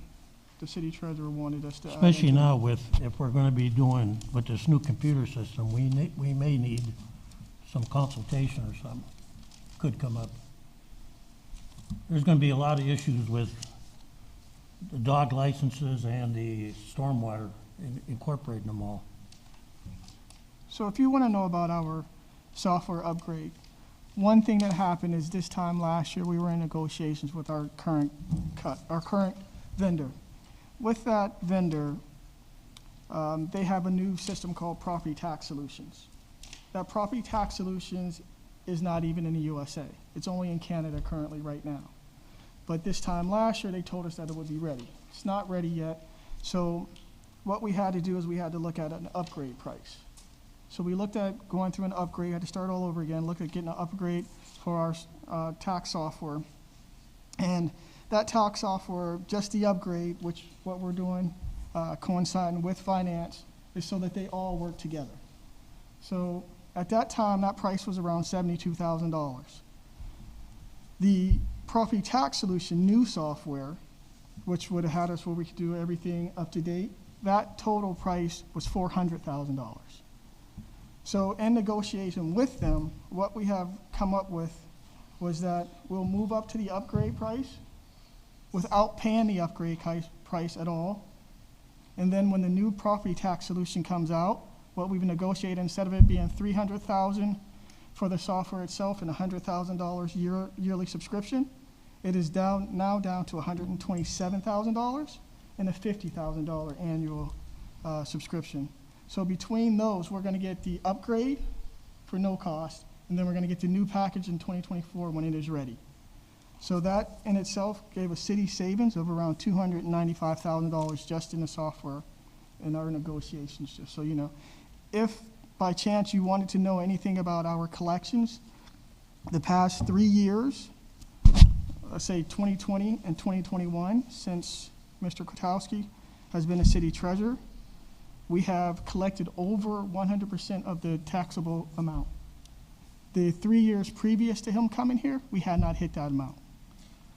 the city treasurer wanted us to add. Especially into. now if we're gonna be doing, with this new computer system, we may need some consultation or something. Could come up. There's gonna be a lot of issues with the dog licenses and the stormwater, incorporating them all. So if you want to know about our software upgrade, one thing that happened is this time last year, we were in negotiations with our current vendor. With that vendor, they have a new system called Property Tax Solutions. That Property Tax Solutions is not even in the USA. It's only in Canada currently right now. But this time last year, they told us that it would be ready. It's not ready yet. So what we had to do is we had to look at an upgrade price. So we looked at going through an upgrade, had to start all over again, look at getting an upgrade for our tax software. And that tax software, just the upgrade, which what we're doing, coinciding with finance, is so that they all work together. So at that time, that price was around $72,000. The Property Tax Solution new software, which would have had us where we could do everything up to date, that total price was $400,000. So in negotiation with them, what we have come up with was that we'll move up to the upgrade price without paying the upgrade price at all. And then when the new property tax solution comes out, what we've negotiated, instead of it being $300,000 for the software itself and $100,000 yearly subscription, it is now down to $127,000 and a $50,000 annual subscription. So between those, we're going to get the upgrade for no cost, and then we're going to get the new package in 2024 when it is ready. So that in itself gave a city savings of around $295,000 just in the software in our negotiations, just so you know. If by chance you wanted to know anything about our collections, the past 3 years, let's say 2020 and 2021, since Mr. Kotowski has been a city treasurer, we have collected over 100% of the taxable amount. The 3 years previous to him coming here, we had not hit that amount.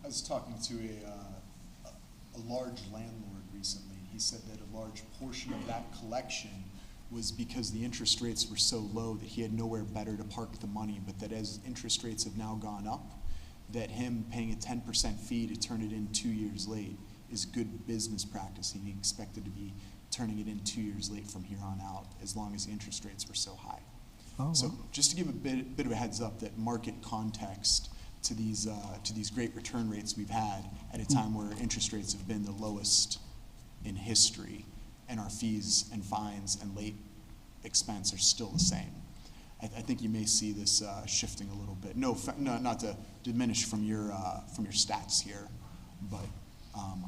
I was talking to a large landlord recently. He said that a large portion of that collection was because the interest rates were so low that he had nowhere better to park the money, but that as interest rates have now gone up, that him paying a 10% fee to turn it in 2 years late is good business practice, and he expected to be turning it in 2 years late from here on out, as long as the interest rates were so high. Oh, So wow. just to give a bit of a heads up, that market context to these great return rates we've had at a time where interest rates have been the lowest in history, and our fees and fines and late expense are still the same. I think you may see this shifting a little bit. No, not to diminish from your stats here, but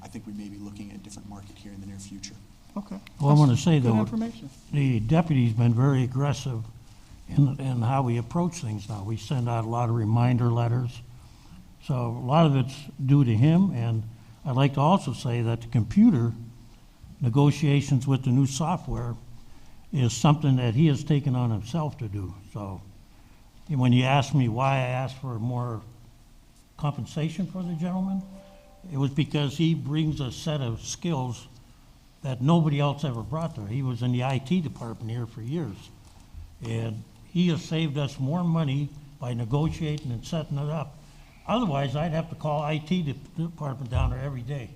I think we may be looking at a different market here in the near future. Okay. Well, I want to say, Good though, information. the deputy's been very aggressive in how we approach things now. We send out a lot of reminder letters. So a lot of it's due to him, and I'd like to also say that the computer negotiations with the new software is something that he has taken on himself to do. So when you ask me why I asked for more compensation for the gentleman, it was because he brings a set of skills that nobody else ever brought there. He was in the IT department here for years. And he has saved us more money by negotiating and setting it up. Otherwise, I'd have to call IT department down there every day.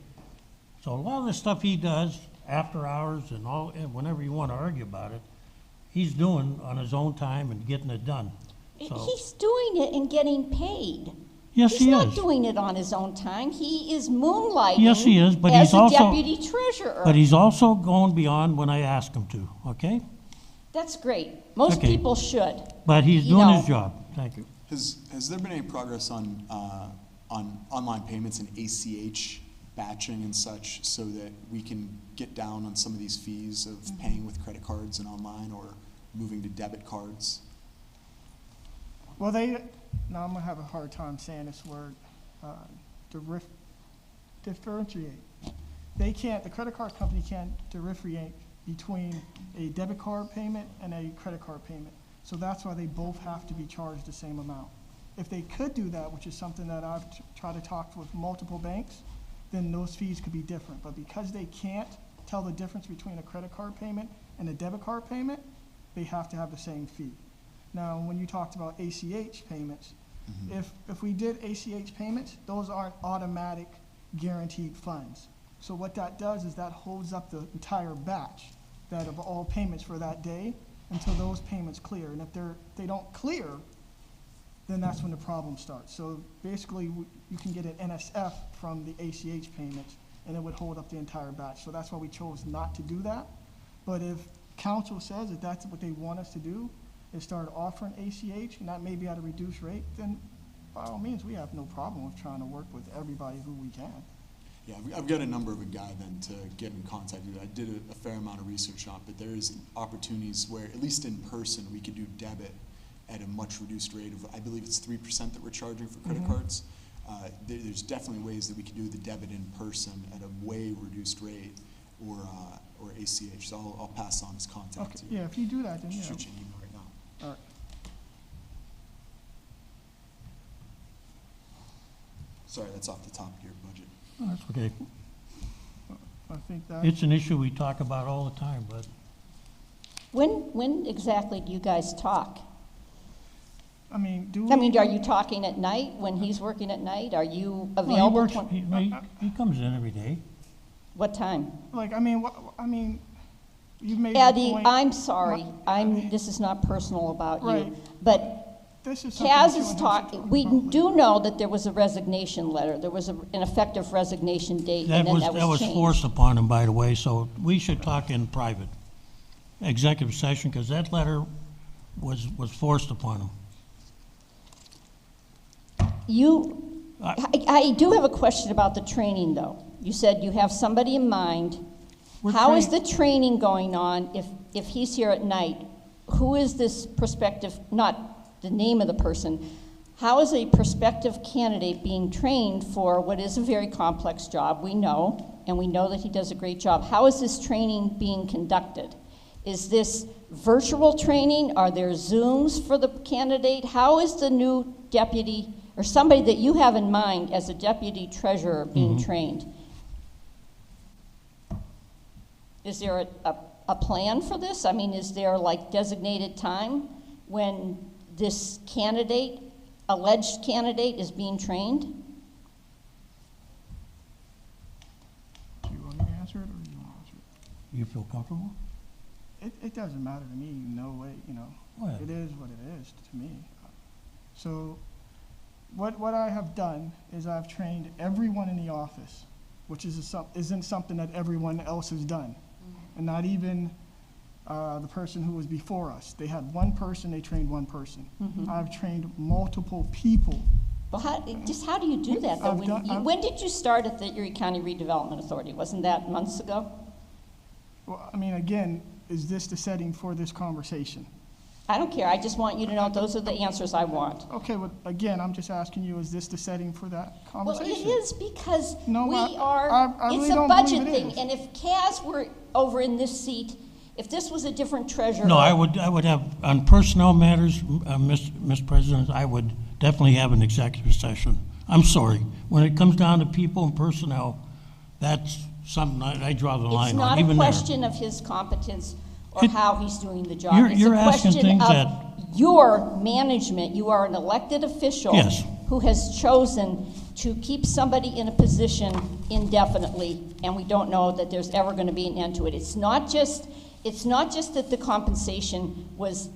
So a lot of the stuff he does after hours and all, and whenever you want to argue about it, he's doing on his own time and getting it done. So, He's doing it and getting paid. yes, he He's not is. doing it on his own time. He is moonlighting. Yes, he is, but as he's a also- deputy treasurer. But he's also going beyond when I ask him to, okay? That's great. Most Okay. people should. But he's You doing know. his job. Thank you. Has there been any progress on online payments and ACH batching and such so that we can get down on some of these fees of paying with credit cards and online or moving to debit cards? Well, now I'm gonna have a hard time saying this word, differentiate. They can't, the credit card company can't differentiate between a debit card payment and a credit card payment. So that's why they both have to be charged the same amount. If they could do that, which is something that I've tried to talk with multiple banks, then those fees could be different. But because they can't tell the difference between a credit card payment and a debit card payment, they have to have the same fee. Now, when you talked about ACH payments, if we did ACH payments, those aren't automatic guaranteed funds. So what that does is that holds up the entire batch that of all payments for that day until those payments clear. And if they don't clear, then that's when the problem starts. So basically, you can get an NSF from the ACH payments, and it would hold up the entire batch. So that's why we chose not to do that. But if council says that that's what they want us to do, is start offering ACH, and that may be at a reduced rate, then by all means, we have no problem with trying to work with everybody who we can. Yeah, I've got a number of a guy then to get in contact with. I did a fair amount of research on it, but there is opportunities where, at least in person, we could do debit at a much reduced rate of, I believe it's 3% that we're charging for credit cards. There's definitely ways that we could do the debit in person at a way reduced rate, or ACH. So I'll pass on his contact Okay, to you. yeah, if you do that, then yeah. Shoot you an email right now. All right. Sorry, that's off the top of your budget. Oh, that's okay. I think that. It's an issue we talk about all the time, but When exactly do you guys talk? I mean, are you talking at night when he's working at night? Are you well, he available? works, he comes in every day. What time? Like, you made a Eddie, point. I'm sorry. This is not personal about you. Right. But This is something Kaz that you is and him should talking, talk we about do later. know that there was a resignation letter. There was an effective resignation date, and then that was changed. forced upon him, by the way, so we should talk in private, executive session, because that letter was forced upon him. I do have a question about the training, though. You said you have somebody in mind. We're How is train- the training going on if he's here at night? Who is this prospective, not the name of the person, how is a prospective candidate being trained for what is a very complex job, we know, and we know that he does a great job. How is this training being conducted? Is this virtual training? Are there Zooms for the candidate? How is the new deputy, or somebody that you have in mind as a deputy treasurer being trained? Is there a plan for this? I mean, is there like designated time when this candidate, alleged candidate, is being trained? Do you want me to answer it, or do you want to answer it? You feel comfortable? It doesn't matter to me, no way, Go ahead. It is what it is to me. So, what I have done is I've trained everyone in the office, which isn't something that everyone else has done. And not even the person who was before us. They had one person, they trained one person. I've trained multiple people. Well, how do you do that, though? When did you start at the Erie County Redevelopment Authority? Wasn't that months ago? Well, I mean, again, is this the setting for this conversation? I don't care. I just want you to know those are the answers I want. Okay, well, again, I'm just asking you, is this the setting for that Well, conversation? it is because No, we I it's really a don't budget believe it thing. is. And if Kaz were over in this seat, if this was a different treasurer. No, I would have, on personnel matters, Mr. President, I would definitely have an executive session I'm sorry. When it comes down to people and personnel, that's something I draw the It's line not on, a even there. question of his competence or It- how he's doing the job. You're asking It's a things question that- of your management. You are an elected official Yes. who has chosen to keep somebody in a position indefinitely, and we don't know that there's ever going to be an end to it. It's not just that the compensation was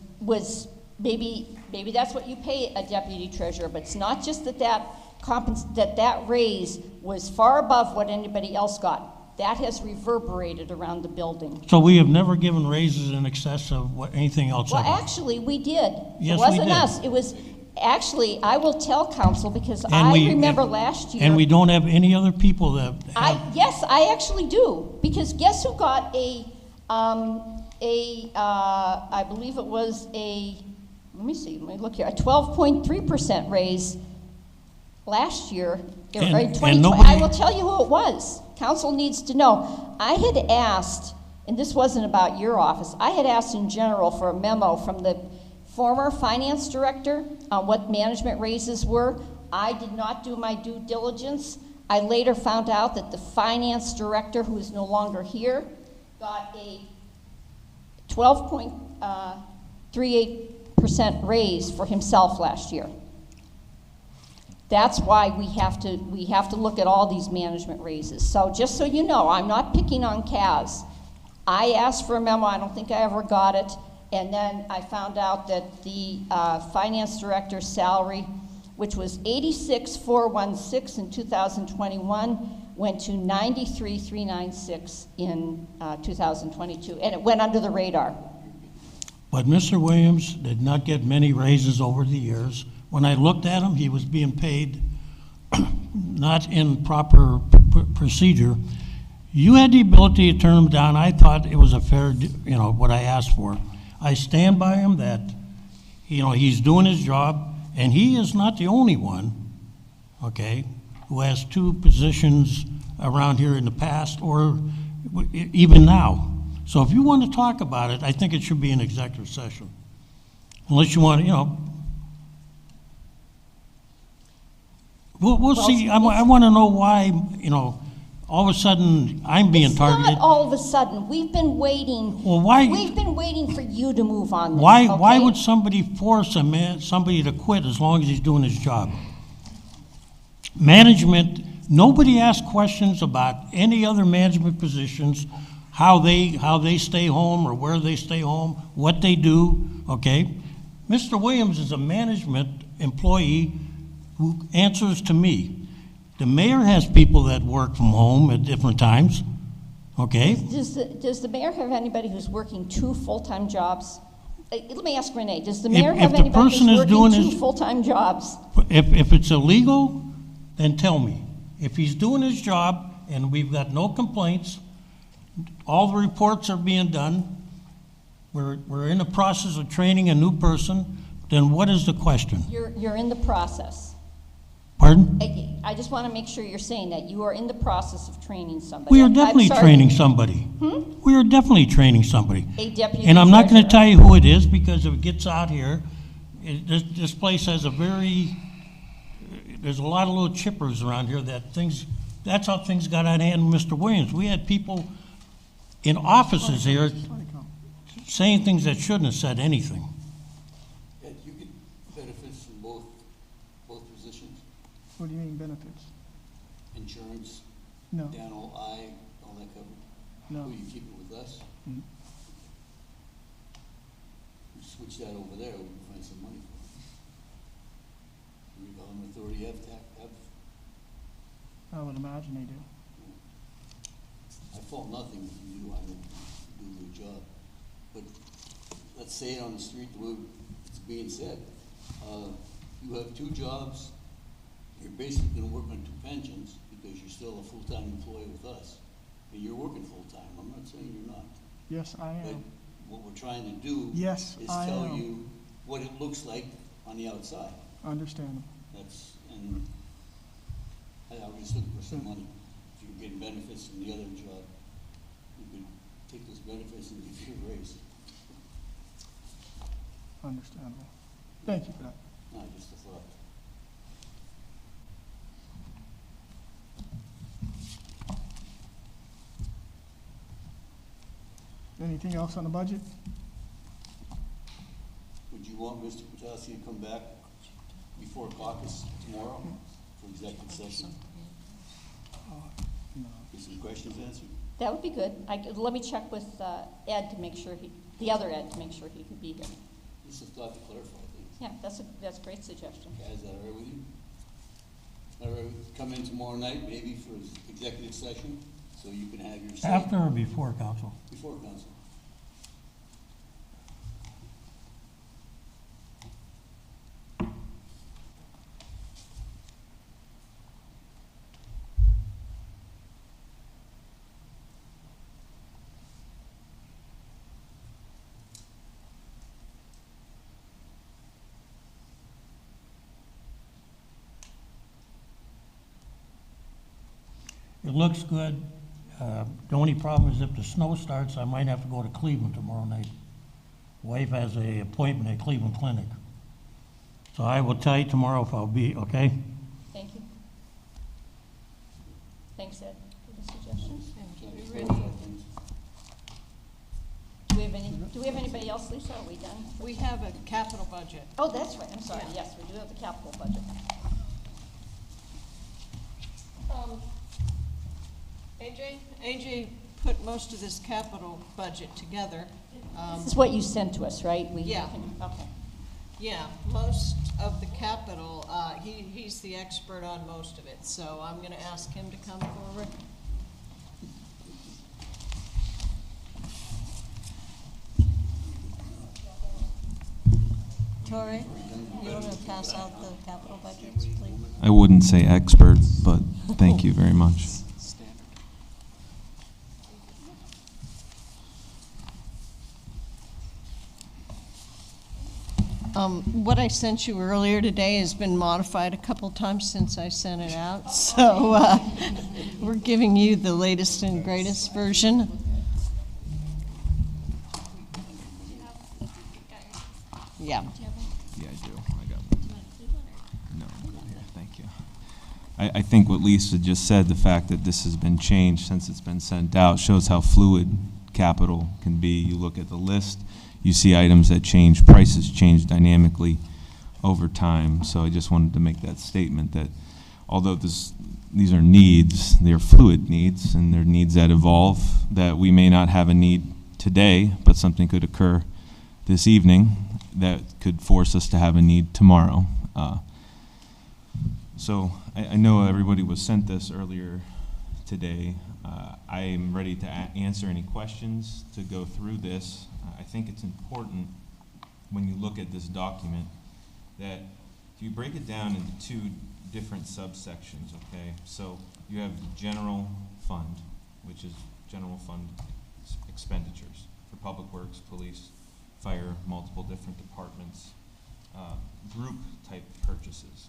maybe that's what you pay a deputy treasurer, but it's not just that raise was far above what anybody else got. That has reverberated around the building. So we have never given raises in excess of what anything else Well, ever. actually, we did. Yes, we It wasn't did. us. It was, actually, I will tell council, because And I we- remember and- last year. And we don't have any other people that have, Yes, I actually do, because guess who got I believe it was let me look here, a 12.3% raise last year, or And- in and 2020. nobody- I will tell you who it was. Council needs to know. I had asked, and this wasn't about your office, I had asked in general for a memo from the former finance director on what management raises were. I did not do my due diligence. I later found out that the finance director, who is no longer here, got a 12.38% raise for himself last year. That's why we have to look at all these management raises. So just so you know, I'm not picking on Kaz. I asked for a memo, I don't think I ever got it, and then I found out that the finance director's salary, which was $86,416 in 2021, went to $93,396 in 2022, and it went under the radar. but Mr. Williams did not get many raises over the years. When I looked at him, he was being paid not in proper procedure. You had the ability to turn him down. I thought it was a fair, what I asked for. I stand by him that, he's doing his job, and he is not the only one, okay, who has two positions around here in the past or even now. So if you want to talk about it, I think it should be an executive session. Unless you want, we'll see. I want to know why, all of a sudden I'm being targeted. It's not all of a sudden. We've been waiting. Well, why- We've been waiting for you to move on this, Why okay? would somebody force somebody to quit as long as he's doing his job? Management, nobody asks questions about any other management positions, how they stay home or where they stay home, what they do, okay? Mr. Williams is a management employee who answers to me. The mayor has people that work from home at different times, okay? Does the mayor have anybody who's working two full-time jobs? Let me ask Renee, does the If- mayor if have the anybody person who's is doing working two his- full-time jobs? If it's illegal, then tell me. If he's doing his job and we've got no complaints, all the reports are being done, we're in the process of training a new person, then what is the question? You're in the process. Pardon? I just want to make sure you're saying that you are in the process of training somebody. We are I'm definitely sorry, training somebody. We are definitely training somebody. A deputy And I'm not going to treasurer. tell you who it is, because if it gets out here, this place has there's a lot of little chippers around here that's how things got out of hand with Mr. Williams. We had people in offices here saying things that shouldn't have said anything. Ed, you get benefits from both positions, What do you mean benefits? insurance, No, dental, eye, all that covered. no. Will you keep it with us? Mhm. You switch that over there, we can find some money for it. Redevelopment Authority have. I would imagine they do. I fault nothing if you do, I will do your job. But let's say it on the street the way it's being said. You have two jobs, you're basically gonna work on two pensions because you're still a full-time employee with us. And you're working full-time, I'm not saying you're not. Yes, I But am. what we're trying to do Yes, is I tell am. you what it looks like on the outside. Understandable. And I was just looking for some money. If you're getting benefits from the other job, you could take those benefits and give you a raise. Understandable. Thank you for that. Not just a thought. Anything else on the budget? Would you want Mr. Potowski to come back before caucus tomorrow for executive session? No. Get some questions answered? That would be good. Let me check with Ed to make sure the other Ed, to make sure he can be here. Just a thought to clarify things. Yeah, that's a great suggestion. Okay, is that all right with you? All right, come in tomorrow night, maybe for executive session, so you can have your say. After or before council? Before council. It looks good. The only problem is if the snow starts, I might have to go to Cleveland tomorrow night. Wife has a appointment at Cleveland Clinic. So I will tell you tomorrow if I'll be, okay? Thank you. Thanks, Ed, for the suggestion. Just clarify things. Do we have anybody else, Lisa? Are we done? We have a capital budget. Oh, that's right. I'm sorry. Yes, we do have the capital budget. AJ put most of this capital budget together. This is what you sent to us, right? Yeah. Okay. Yeah, most of the capital, he's the expert on most of it, so I'm gonna ask him to come forward. Torrey, you want to pass out the capital budgets, please? I wouldn't say expert, but thank you very much. What I sent you earlier today has been modified a couple times since I sent it out, so we're giving you the latest and greatest version. Yeah. Yeah, I do. I got one. No, I'm good here. Thank you. I think what Lisa just said, the fact that this has been changed since it's been sent out, shows how fluid capital can be. You look at the list, you see items that change, prices change dynamically over time. So I just wanted to make that statement that although these are needs, they're fluid needs, and they're needs that evolve, that we may not have a need today, but something could occur this evening that could force us to have a need tomorrow. So I know everybody was sent this earlier today. I am ready to answer any questions, to go through this. I think it's important when you look at this document that if you break it down into two different subsections, okay? So you have the general fund, which is general fund expenditures for public works, police, fire, multiple different departments, group type purchases.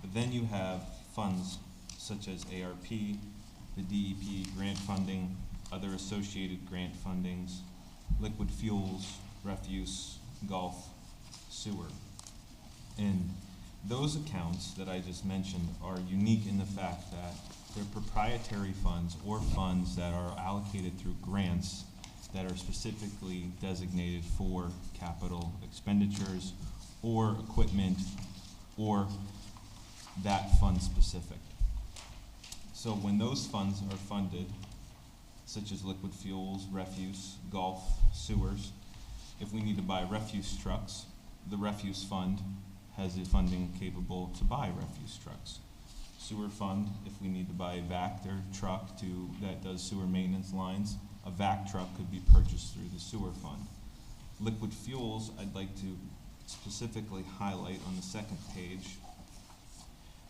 But then you have funds such as ARP, the DEP grant funding, other associated grant fundings, liquid fuels, refuse, golf, sewer. And those accounts that I just mentioned are unique in the fact that they're proprietary funds or funds that are allocated through grants that are specifically designated for capital expenditures or equipment or that fund specific. So when those funds are funded, such as liquid fuels, refuse, golf, sewers, if we need to buy refuse trucks, the refuse fund has the funding capable to buy refuse trucks. Sewer fund, if we need to buy a Vector truck that does sewer maintenance lines, a vac truck could be purchased through the sewer fund. Liquid fuels, I'd like to specifically highlight on the second page.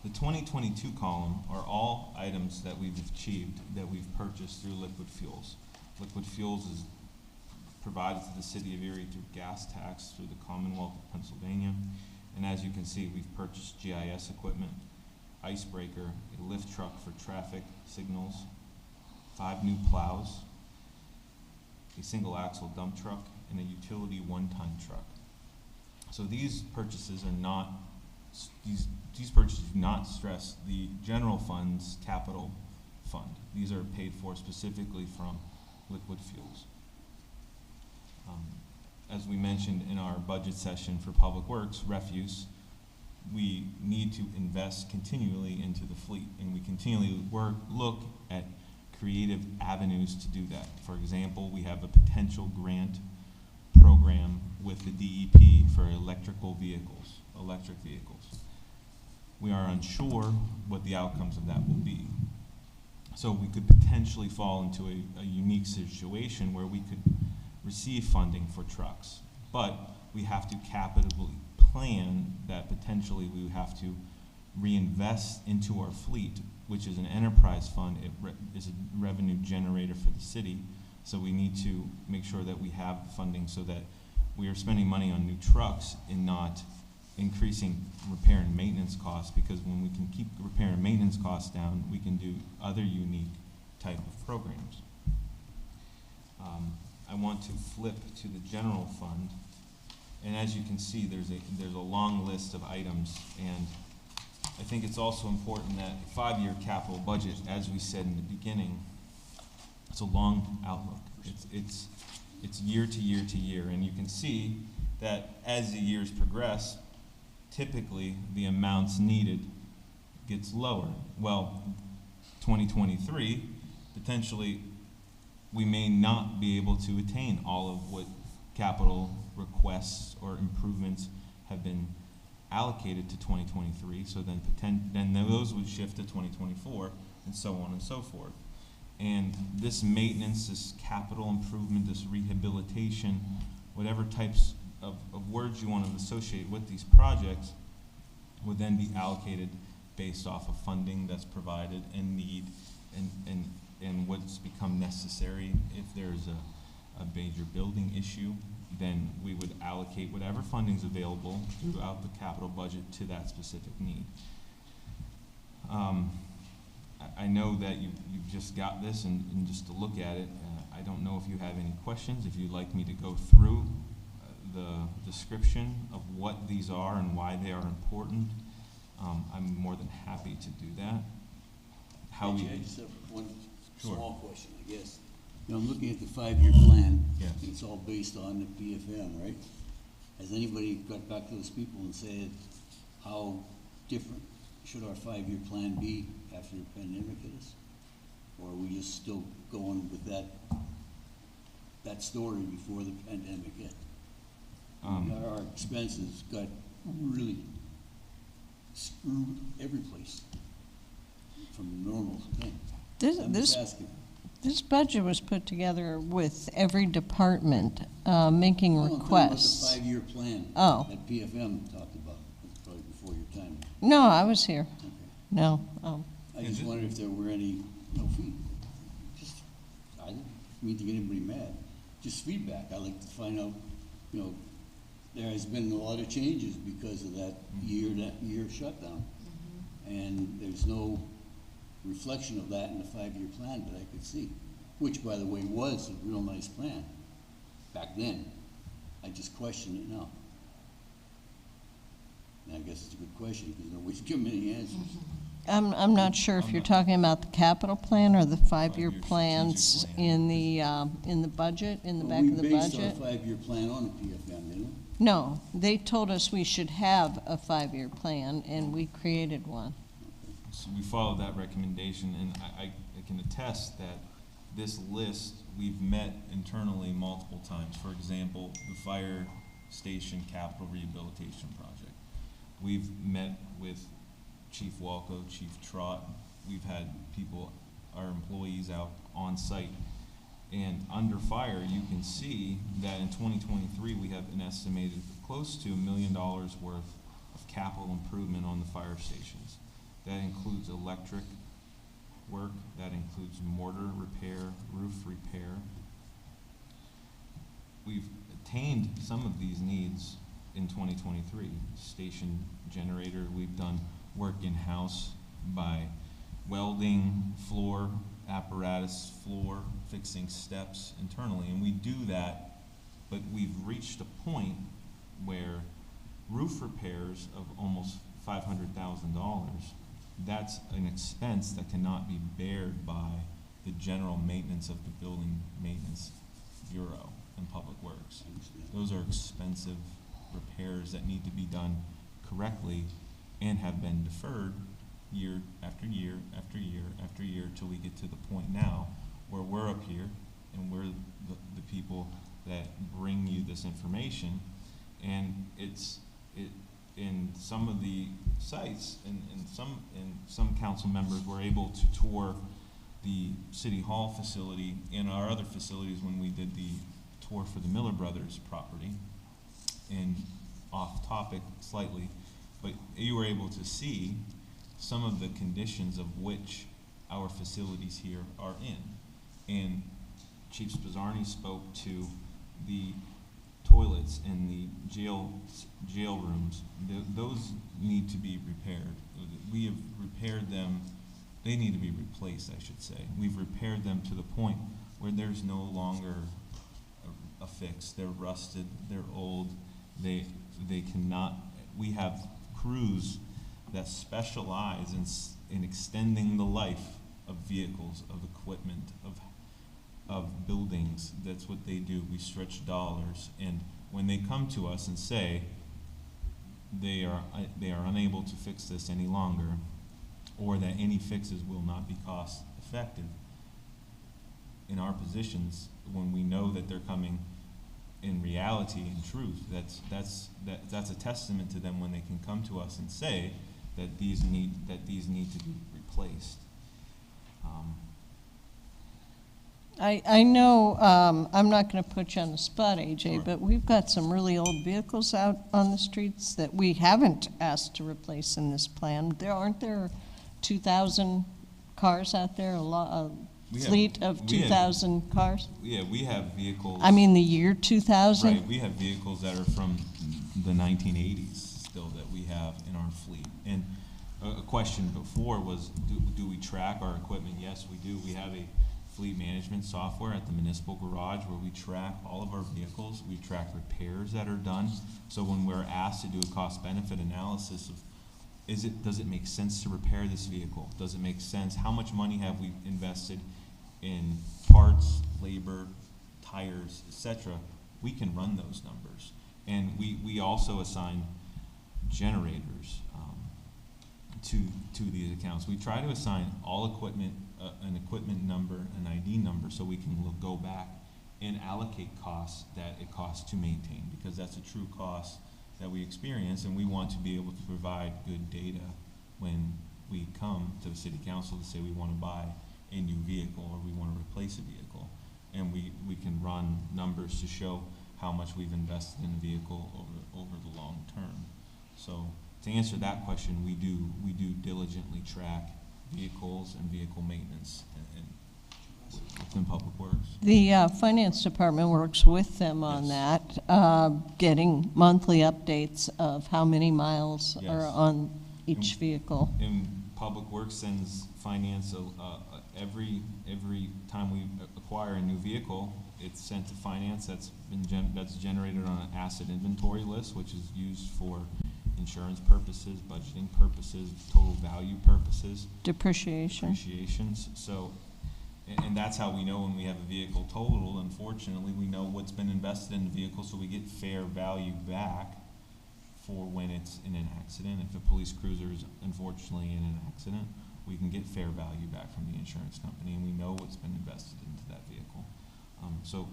The 2022 column are all items that we've achieved, that we've purchased through liquid fuels. Liquid fuels is provided to the city of Erie through gas tax through the Commonwealth of Pennsylvania. And as you can see, we've purchased GIS equipment, icebreaker, a lift truck for traffic signals, 5 new plows, a single axle dump truck, and a utility 1-ton truck. So these purchases are not, these purchases do not stress the general fund's capital fund. These are paid for specifically from liquid fuels. As we mentioned in our budget session for Public Works, refuse, we need to invest continually into the fleet, and we continually look at creative avenues to do that. For example, we have a potential grant program with the DEP for electric vehicles. We are unsure what the outcomes of that will be. So we could potentially fall into a unique situation where we could receive funding for trucks, but we have to capitally plan that potentially we would have to reinvest into our fleet, which is an enterprise fund. It is a revenue generator for the city, so we need to make sure that we have funding so that we are spending money on new trucks and not increasing repair and maintenance costs, because when we can keep repair and maintenance costs down, we can do other unique type of programs. I want to flip to the general fund, and as you can see, there's a long list of items, and I think it's also important that a 5-year capital budget, as we said in the beginning, it's a long outlook. It's year to year to year, and you can see that as the years progress, typically the amounts needed gets lower. Well, 2023, potentially we may not be able to attain all of what capital requests or improvements have been allocated to 2023, so then those would shift to 2024, and so on and so forth. And this maintenance, this capital improvement, this rehabilitation, whatever types of words you want to associate with these projects, would then be allocated based off of funding that's provided and need and what's become necessary. If there's a major building issue, then we would allocate whatever funding's available throughout the capital budget to that specific need. I know that you've just got this, and just to look at it, I don't know if you have any questions, if you'd like me to go through the description of what these are and why they are important. I'm more than happy to do that. I just have one Sure. small question, I guess. You know, I'm looking at the 5-year plan. Yeah. And it's all based on the PFM, right? Has anybody got back to those people and said how different should our 5-year plan be after the pandemic hit us? Or are we just still going with that story before the pandemic hit? Our expenses got really screwed every place from the normal thing. I'm just asking. This budget was put together with every department making No, I'm talking requests. about the 5-year plan Oh. that PFM talked about. That's probably before your time. No, I was here. Okay. No. I just wondered if there were any, I don't mean to get anybody mad, just feedback. I like to find out, there has been a lot of changes because of that year shutdown. And there's no reflection of that in the 5-year plan that I could see, which, by the way, was a real nice plan back then. I just question it now. And I guess it's a good question because nobody's giving me any answers. I'm not sure if you're talking about the capital plan or the 5-year plans strategic in the budget, in the Well, back of the We based budget. our 5-year plan on the PFM, didn't we? No, they told us we should have a 5-year plan, and we created one. So we followed that recommendation, and I can attest that this list we've met internally multiple times. For example, the fire station capital rehabilitation project. We've met with Chief Walco, Chief Trott. We've had people, our employees out on site. And under fire, you can see that in 2023, we have an estimated close to $1 million worth of capital improvement on the fire stations. That includes electric work, that includes mortar repair, roof repair. We've attained some of these needs in 2023. Station generator, we've done work in-house by welding floor apparatus, floor, fixing steps internally, and we do that, but we've reached a point where roof repairs of almost $500,000, that's an expense that cannot be bared by the general maintenance of the building maintenance bureau. than Public Works. Those are expensive repairs that need to be done correctly and have been deferred year after year after year after year till we get to the point now where we're up here and we're the people that bring you this information. And in some of the sites, and some council members were able to tour the City Hall facility and our other facilities when we did the tour for the Miller Brothers property. And off topic slightly, but you were able to see some of the conditions of which our facilities here are in. And Chief Spizzarni spoke to the toilets in the jail rooms. Those need to be repaired. We have repaired them. They need to be replaced, I should say. We've repaired them to the point where there's no longer a fix. They're rusted, they're old, they cannot, we have crews that specialize in extending the life of vehicles, of equipment, of buildings. That's what they do. We stretch dollars, and when they come to us and say they are unable to fix this any longer, or that any fixes will not be cost effective, in our positions, when we know that they're coming in reality and truth, that's a testament to them when they can come to us and say that these need to be replaced. I know, I'm not going to put you on the spot, AJ, Sure. but we've got some really old vehicles out on the streets that we haven't asked to replace in this plan. Aren't there 2,000 cars out there, a fleet of 2,000 cars? Yeah, we have vehicles. I mean, the year 2000? Right, we have vehicles that are from the 1980s still that we have in our fleet. And a question before was, do we track our equipment? Yes, we do. We have a fleet management software at the municipal garage where we track all of our vehicles. We track repairs that are done. So when we're asked to do a cost-benefit analysis of, does it make sense to repair this vehicle? Does it make sense? How much money have we invested in parts, labor, tires, etc.? We can run those numbers. And we also assign generators to these accounts. We try to assign all equipment an equipment number, an ID number, so we can go back and allocate costs that it costs to maintain, because that's a true cost that we experience, and we want to be able to provide good data when we come to the city council to say we want to buy a new vehicle or we want to replace a vehicle. And we can run numbers to show how much we've invested in a vehicle over the long term. So to answer that question, we do diligently track vehicles and vehicle maintenance within Public Works. The finance department works with them on Yes. that, getting monthly updates of how many miles Yes. are on each vehicle. And Public Works sends finance every time we acquire a new vehicle, it's sent to finance. That's generated on an asset inventory list, which is used for insurance purposes, budgeting purposes, total value purposes, depreciations. So, and that's how we know when we have a vehicle totaled. Unfortunately, we know what's been invested in the vehicle, so we get fair value back for when it's in an accident. If a police cruiser is unfortunately in an accident, we can get fair value back from the insurance company, and we know what's been invested into that vehicle. So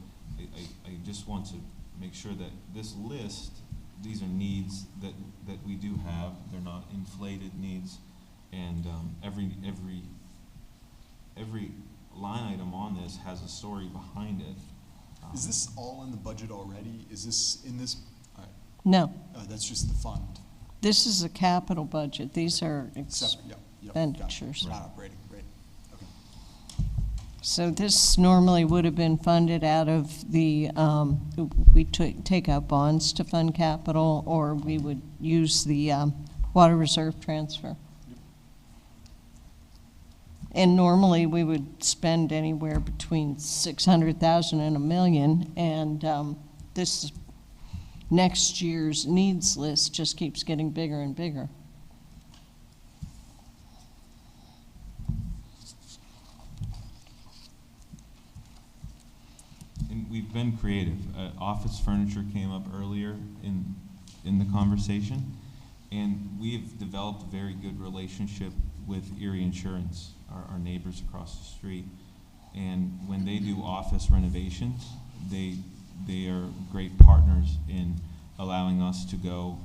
I just want to make sure that this list, these are needs that we do have. They're not inflated needs, and every line item on this has a story behind it. Is this all in the budget already? Is this in this? All right. No, That's just the fund. this is a capital budget. These are Separate. Yep. Gotcha. expenditures. Not operating. Right. Okay. So this normally would have been funded out of the, we take out bonds to fund capital, or we would use the water reserve transfer. And normally, we would spend anywhere between 600,000 and $1 million, and this next year's needs list just keeps getting bigger and bigger. And we've been creative. Office furniture came up earlier in the conversation, and we've developed a very good relationship with Erie Insurance, our neighbors across the street. And when they do office renovations, they are great partners in allowing us to go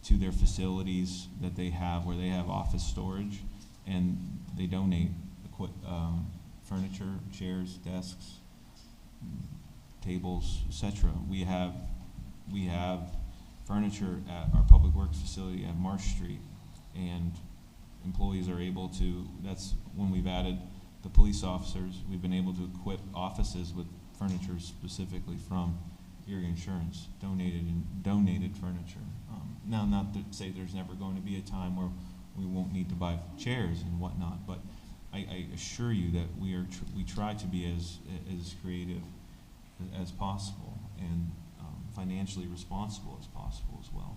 to their facilities that they have, where they have office storage, and they donate furniture, chairs, desks, tables, etc. We have furniture at our Public Works facility at Marsh Street, and employees are able to, that's when we've added the police officers, we've been able to equip offices with furniture specifically from Erie Insurance, donated furniture. Now, not to say there's never going to be a time where we won't need to buy chairs and whatnot, but I assure you that we try to be as creative as possible and financially responsible as possible as well.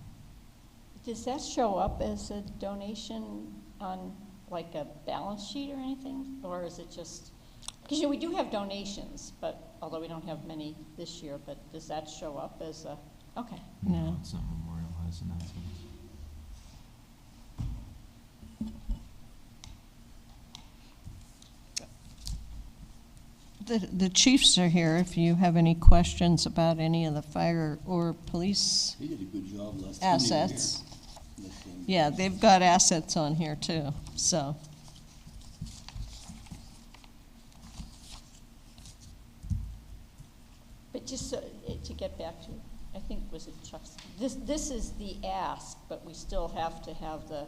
Does that show up as a donation on like a balance sheet or anything? Or is it just, because we do have donations, but although we don't have many this year, but does that show up as a, okay. No. It's not memorialized in that sense. The chiefs are here if you have any questions about any of the fire or police He did a good job last time. assets. Yeah, they've got assets on here too, so. But just to get back to, I think was it Chuck's, this is the ask, but we still have to have the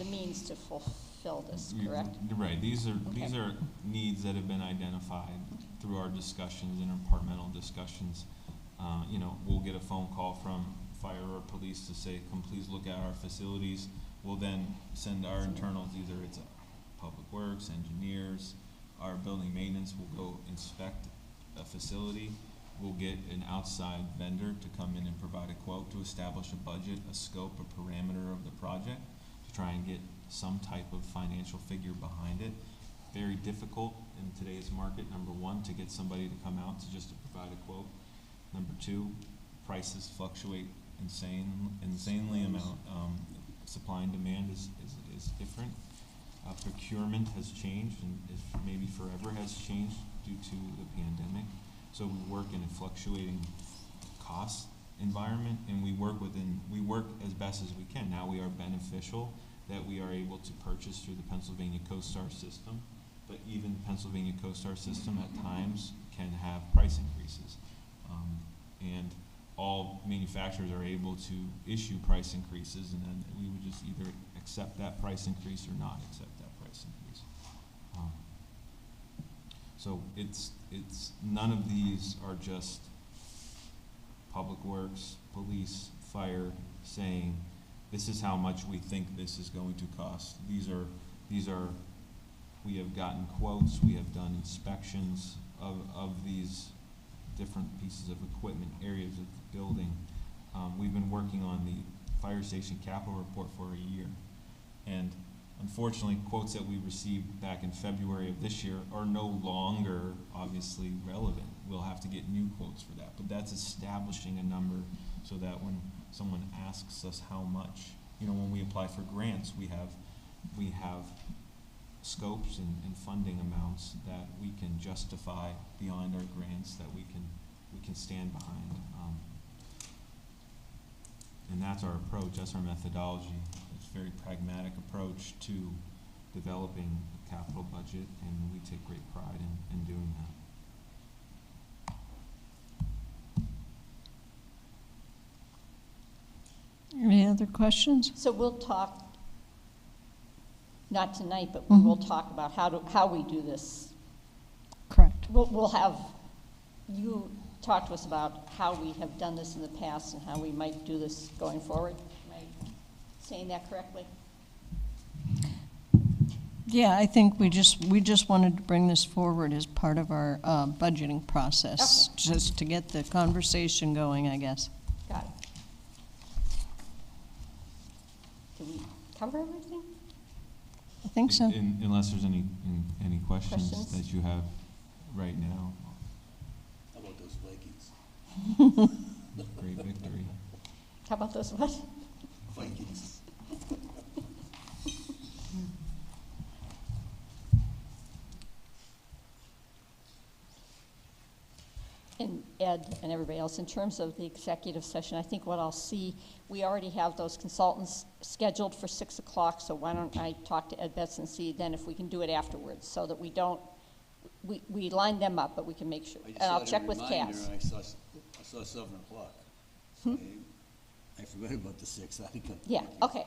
means to fulfill this, correct? Right. These are needs that have been identified through our discussions, interdepartmental discussions. We'll get a phone call from fire or police to say, come please look at our facilities. We'll then send our internals, either it's Public Works, engineers, our building maintenance will go inspect a facility. We'll get an outside vendor to come in and provide a quote to establish a budget, a scope, a parameter of the project, to try and get some type of financial figure behind it. Very difficult in today's market, number one, to get somebody to come out to just to provide a quote. Number two, prices fluctuate insanely amount. Supply and demand is different. Procurement has changed, and maybe forever has changed due to the pandemic. So we work in a fluctuating cost environment, and we work as best as we can. Now we are beneficial that we are able to purchase through the Pennsylvania CoStar system, but even the Pennsylvania CoStar system at times can have price increases. And all manufacturers are able to issue price increases, and then we would just either accept that price increase or not accept that price increase. So it's none of these are just Public Works, police, fire saying, this is how much we think this is going to cost. These are, we have gotten quotes, we have done inspections of these different pieces of equipment, areas of the building. We've been working on the fire station capital report for a year. And unfortunately, quotes that we received back in February of this year are no longer obviously relevant. We'll have to get new quotes for that. But that's establishing a number so that when someone asks us how much, when we apply for grants, we have scopes and funding amounts that we can justify beyond our grants, that we can stand behind. And that's our approach, that's our methodology. It's a very pragmatic approach to developing a capital budget, and we take great pride in doing that. Any other questions? So we'll talk, not tonight, but we will talk about how we do this. Correct. We'll have you talk to us about how we have done this in the past and how we might do this going forward. Am I saying that correctly? Yeah, I think we just wanted to bring this forward as part of our budgeting process, just to get the conversation going, I guess. Got it. Did we cover everything? I think so. Unless there's any questions Questions? that you have right now. How about those Great victory. How about those what? Vikings. And Ed and everybody else, in terms of the executive session, I think what I'll see, we already have those consultants scheduled for 6 o'clock, so why don't I talk to Ed Betts and see then if we can do it afterwards, so that we don't, we line them up, but we can make sure. I just And I'll saw the check with reminder, Cass. and I saw 7 o'clock. I forgot about the 6. I think I- Yeah, okay.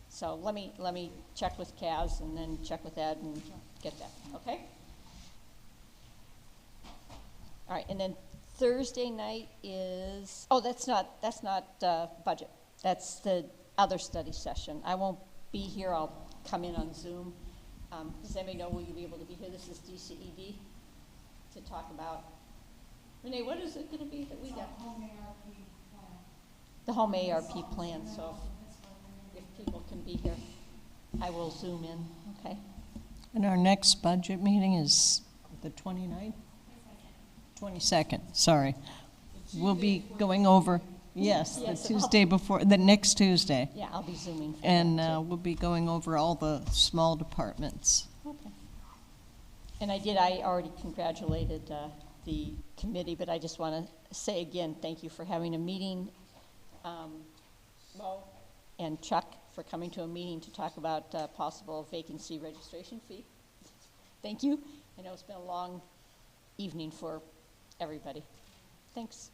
So let me check with Kaz and then check with Ed and get that, okay? All right, and then Thursday night is, oh, that's not budget. That's the other study session. I won't be here, I'll come in on Zoom. Does anybody know will you be able to be here? This is DCED to talk about. Renee, what is it gonna be that we got? The home ARP plan, so if people can be here, I will Zoom in, okay? And our next budget meeting is the 29th? 22nd, sorry. We'll be going over, yes, the Yes. Tuesday before, the next Tuesday. Yeah, I'll be Zooming. for And that, too. we'll be going over all the small departments. Okay. And I already congratulated the committee, but I just want to say again, thank you for having a meeting. Mo and Chuck for coming to a meeting to talk about possible vacancy registration fee. Thank you. I know it's been a long evening for everybody. Thanks.